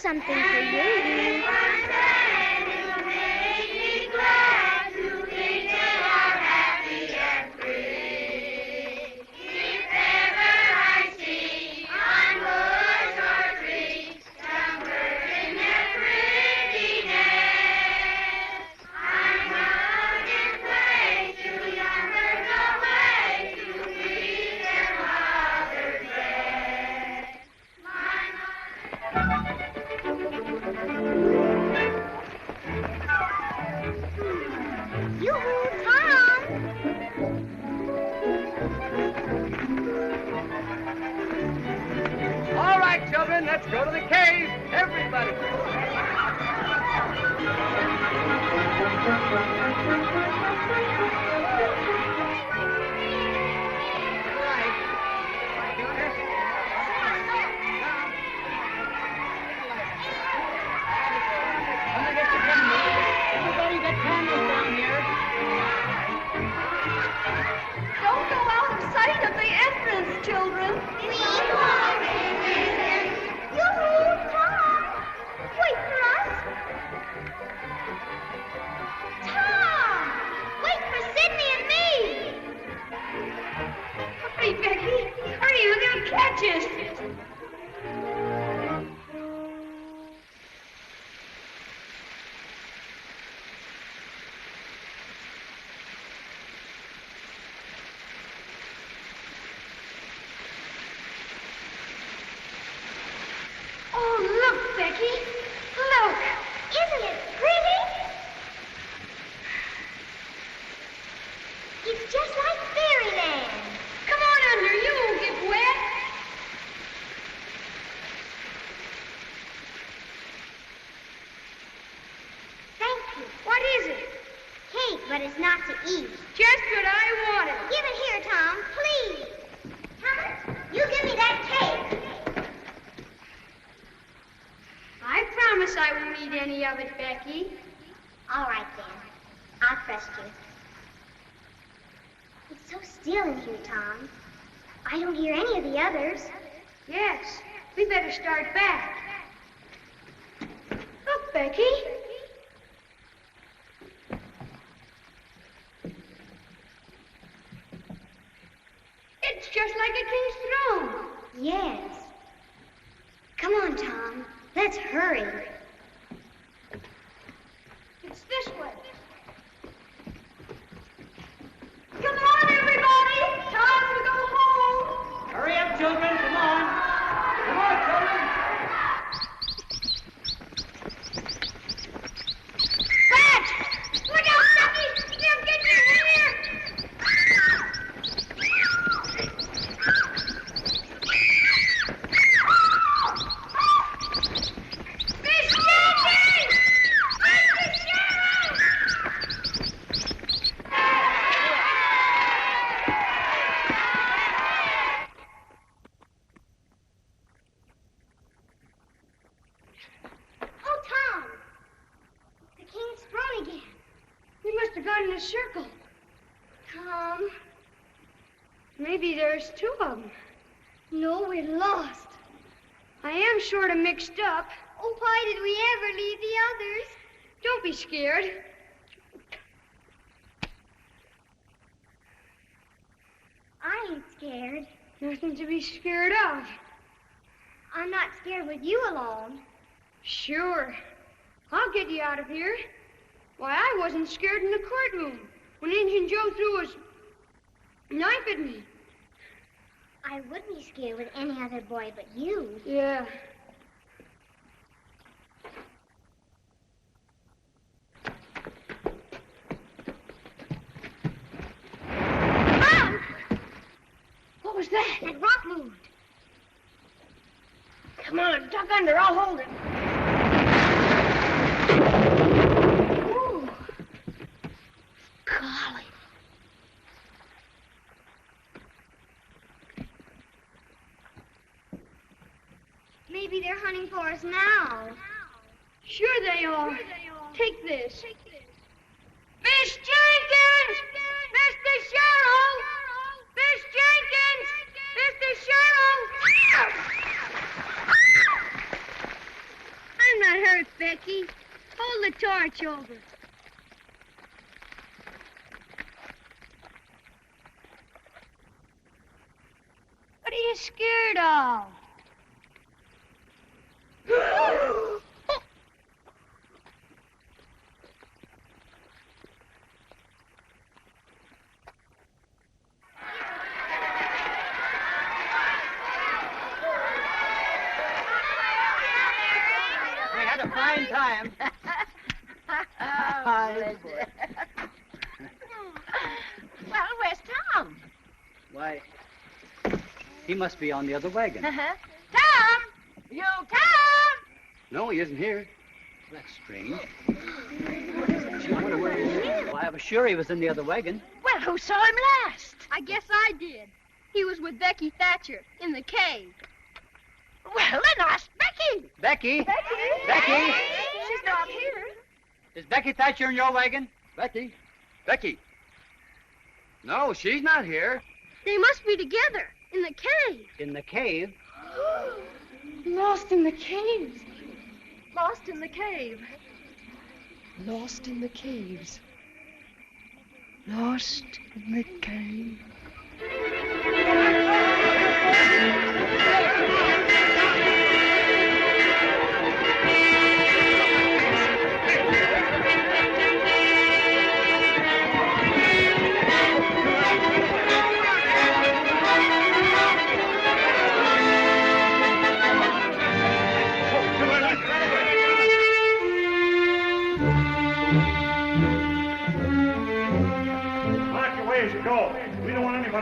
Something for you. Let's go to the cave, everybody. Everybody got candles down here. Don't go out of sight of the entrance, children. Yoo-hoo, Tom! Wait for us. Tom! Wait Look, Becky. Look. Isn't it pretty? It's just like fairyland. Come on under. You won't get wet. Thank you. What is it? Cake, but it's not to eat. Just what I wanted. Give it here, Tom, please. Thomas, you give me that cake. I promise I won't eat any of it, Becky. All right, then. I'll trust you. It's so still in here, Tom. I don't hear any of the others. Yes, we better start back. Look, Becky. It's just like a king's throne. Yes. Come on, Tom. Let's hurry. It's this way. Come on, everybody. Time to go home. Hurry up, children. Come on. Come on, children. Fetch! Look out, Becky! They'll get you here! Fish Jenkins! Fish the sheriff! Oh, Tom. The king's throne again. We must have gone in a circle. Tom, maybe there's two of them. No, we're lost. I am sort of mixed up. Oh, why did we ever leave the others? Don't be scared. I ain't scared. Nothing to be scared of. I'm not scared with you alone. Sure. I'll get you out of here. Why, I wasn't scared in the courtroom when Injun Joe threw his knife at me. I wouldn't be scared with any other boy but you. Yeah. Mom! What was that? That rock moved. Come on, duck under. I'll hold it. Ooh. Golly. Maybe they're hunting for us now. Sure they are. Take this. Miss Jenkins! Mr. Sheriff! Miss Jenkins! Mr. Sheriff! I'm not hurt, Becky. Hold the torch over. What are you scared of? We had a fine time. Well, where's Tom? Why, he must be on the other wagon. Tom! You Tom! No, he isn't here. That's strange. Gee, I wonder where he is. Well, I was sure he was in the other wagon. Well, who saw him last? I guess I did. He was with Becky Thatcher in the cave. Well, then ask Becky. Becky? Becky? Becky? She's not here. Is Becky Thatcher in your wagon? Becky? Becky? No, she's not here. They must be together in the cave. In the cave? Lost in the caves. Lost in the cave. Lost in the caves. Lost in the cave.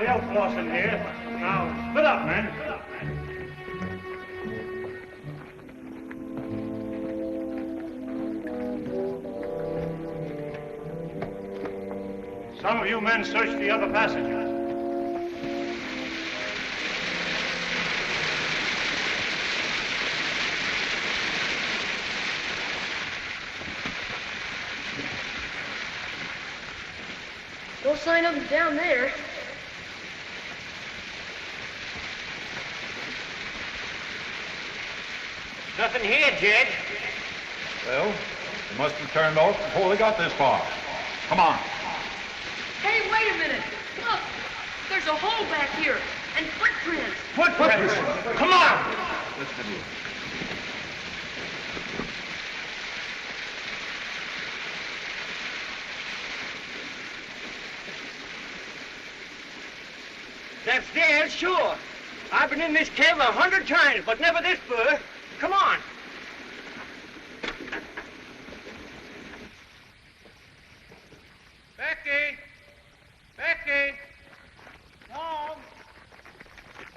somebody else lost in here. Now, split up, men. Some of you men search the other passage. No sign of him down there. Nothing here, Jed. Well, they must have turned off before they got this far. Come on. Hey, wait a minute. Look, there's a hole back here and footprints. Footprints! Come on! Listen. Them stairs, sure. I've been in this cave 100 times, but never this fur. Come on. Becky! Becky! Tom!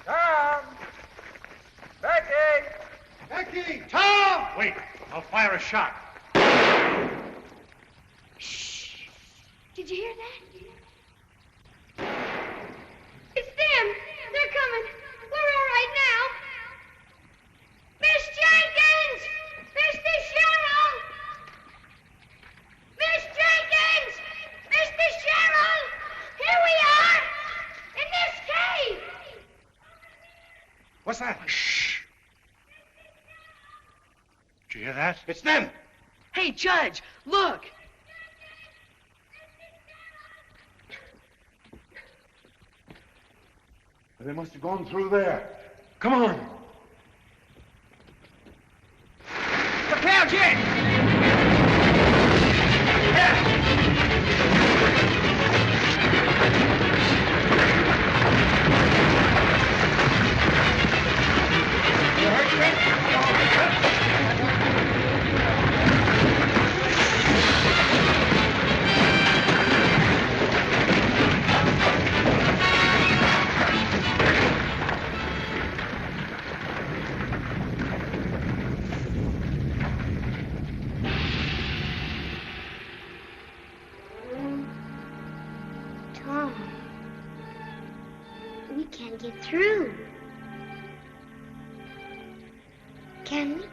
Tom! Becky! Becky! Tom! Wait, I'll fire a shot. Did you hear that? It's them. They're coming. We're all right now. Miss Jenkins! Mr. Sherrill! Miss Jenkins! Mr. Sherrill! Here we are! In this cave! What's that? Shh! Did you hear that? It's them! Hey, Judge, look! They must have gone through there. Come on! Prepare, Jed! Tom, we can't get through. Can we?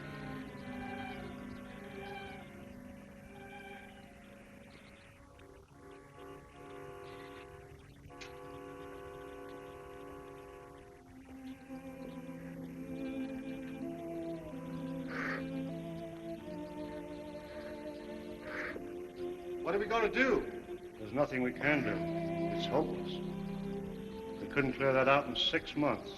What are we going to do? There's nothing we can do. It's hopeless. We couldn't clear that out in 6 months.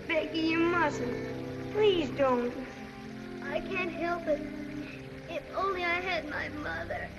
Becky, you mustn't. Please don't. I can't help it. If only I had my mother.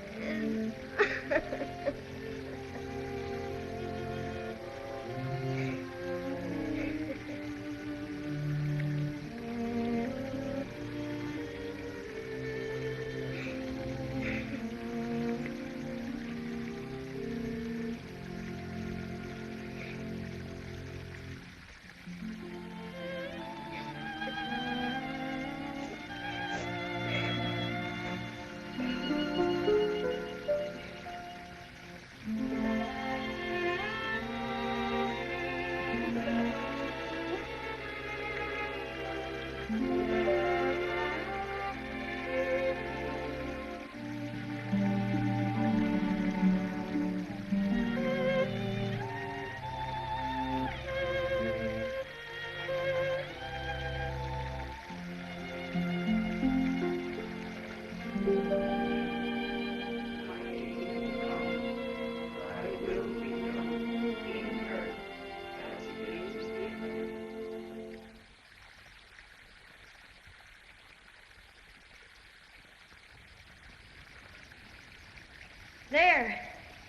There.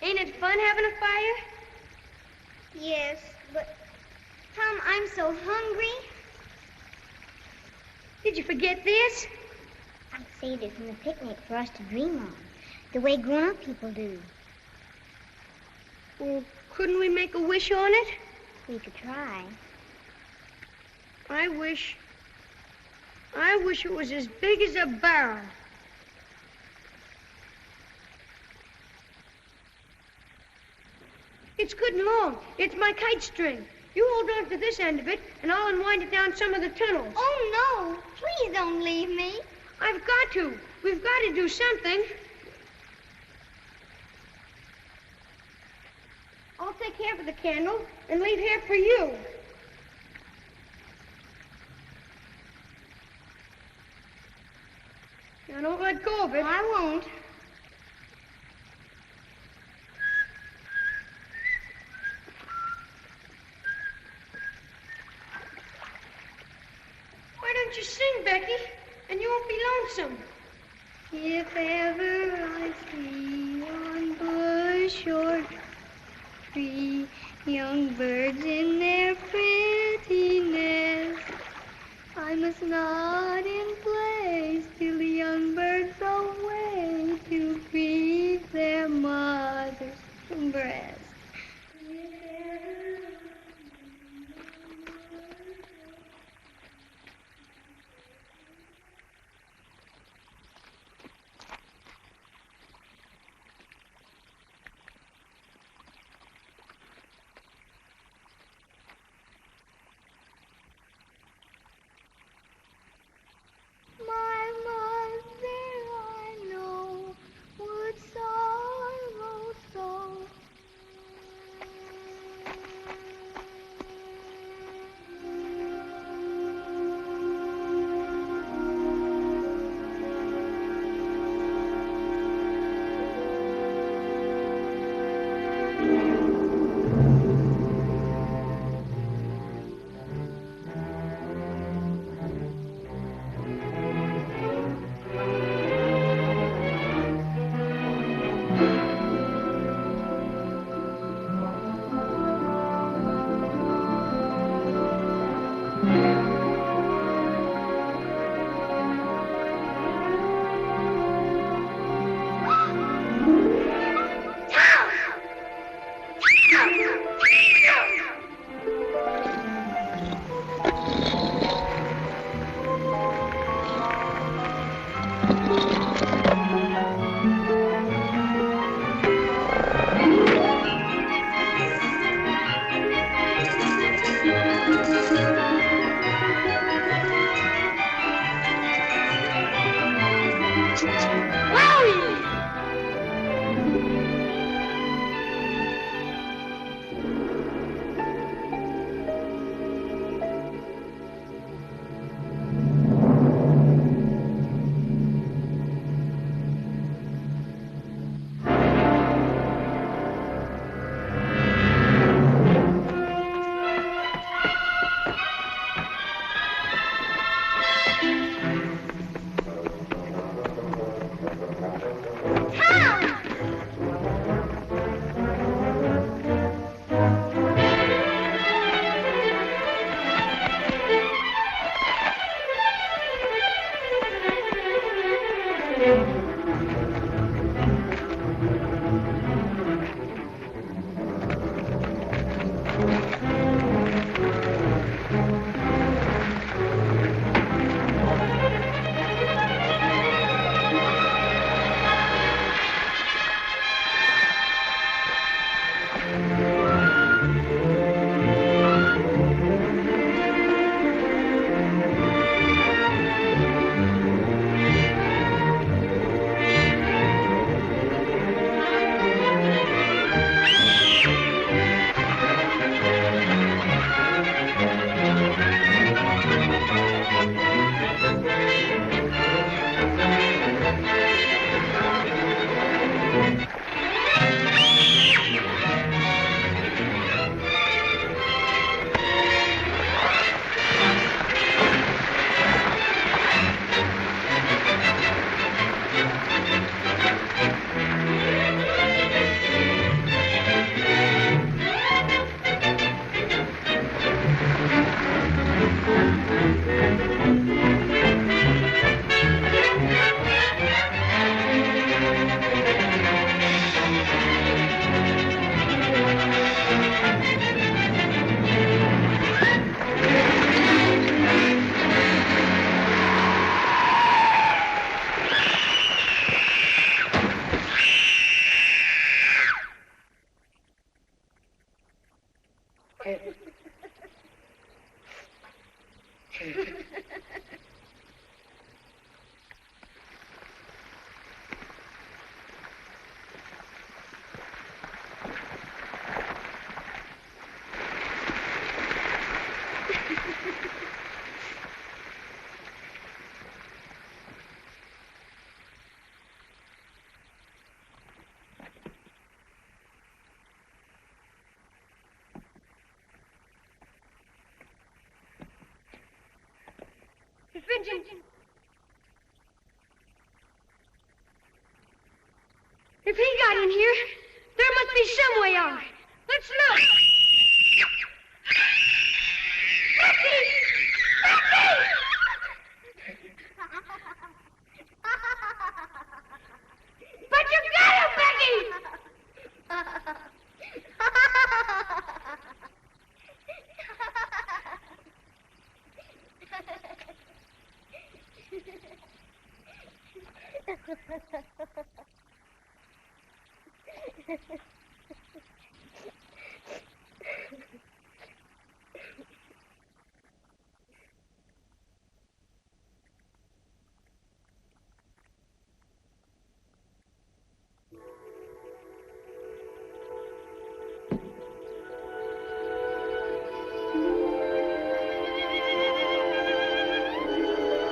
Ain't it fun having a fire? Yes, but, Tom, I'm so hungry. Did you forget this? I saved it from the picnic for us to dream on, the way grown-up people do. Well, couldn't we make a wish on it? We could try. I wish it was as big as a barrel. It's good and long. It's my kite string. You hold on to this end of it, and I'll unwind it down some of the tunnels. Oh, no. Please don't leave me. I've got to. We've got to do something. I'll take half of the candle and leave half for you. Now, don't let go of it. I won't. Why don't you sing, Becky? And you won't be lonesome. If ever I see on bush or tree young birds in their pretty nest, I must nod in place till the young birds away to feed their mother's breast. If he got in here, there must be some way out. Let's look. Becky! But you got him, Becky!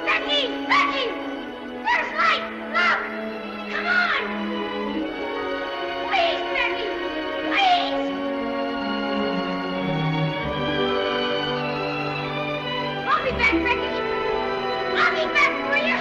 Becky! Becky! There's light! Look! Come on! Please, Becky! Please! I'll be back, Becky! I'll be back for you!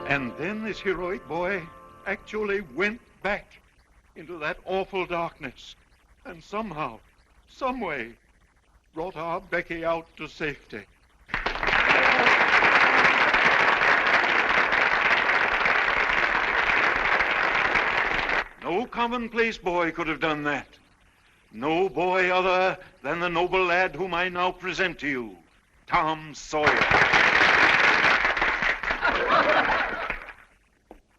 And then this heroic boy actually went back into that awful darkness and somehow, some way, brought our Becky out to safety. No commonplace boy could have done that. No boy other than the noble lad whom I now present to you, Tom Sawyer.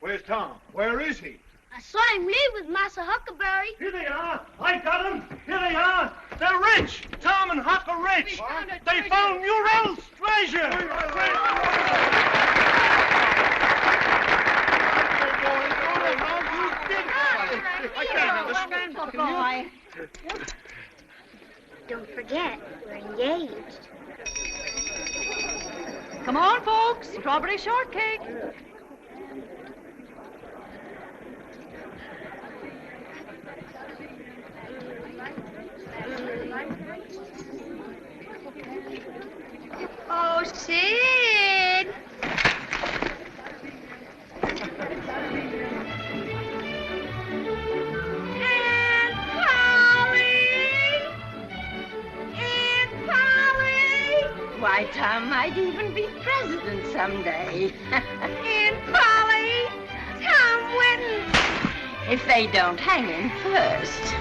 Where's Tom? Where is he? I saw him leave with Massa Huckleberry. Here they are. I got them. Here they are. They're rich. Tom and Huck are rich. They found Murrell's treasure. I can't understand. Boy. Don't forget, we're engaged. Come on, folks. Strawberry shortcake. Oh, Sid! Aunt Polly! Why, Tom might even be president someday. Aunt Polly! Tom Whitten! If they don't hang him first.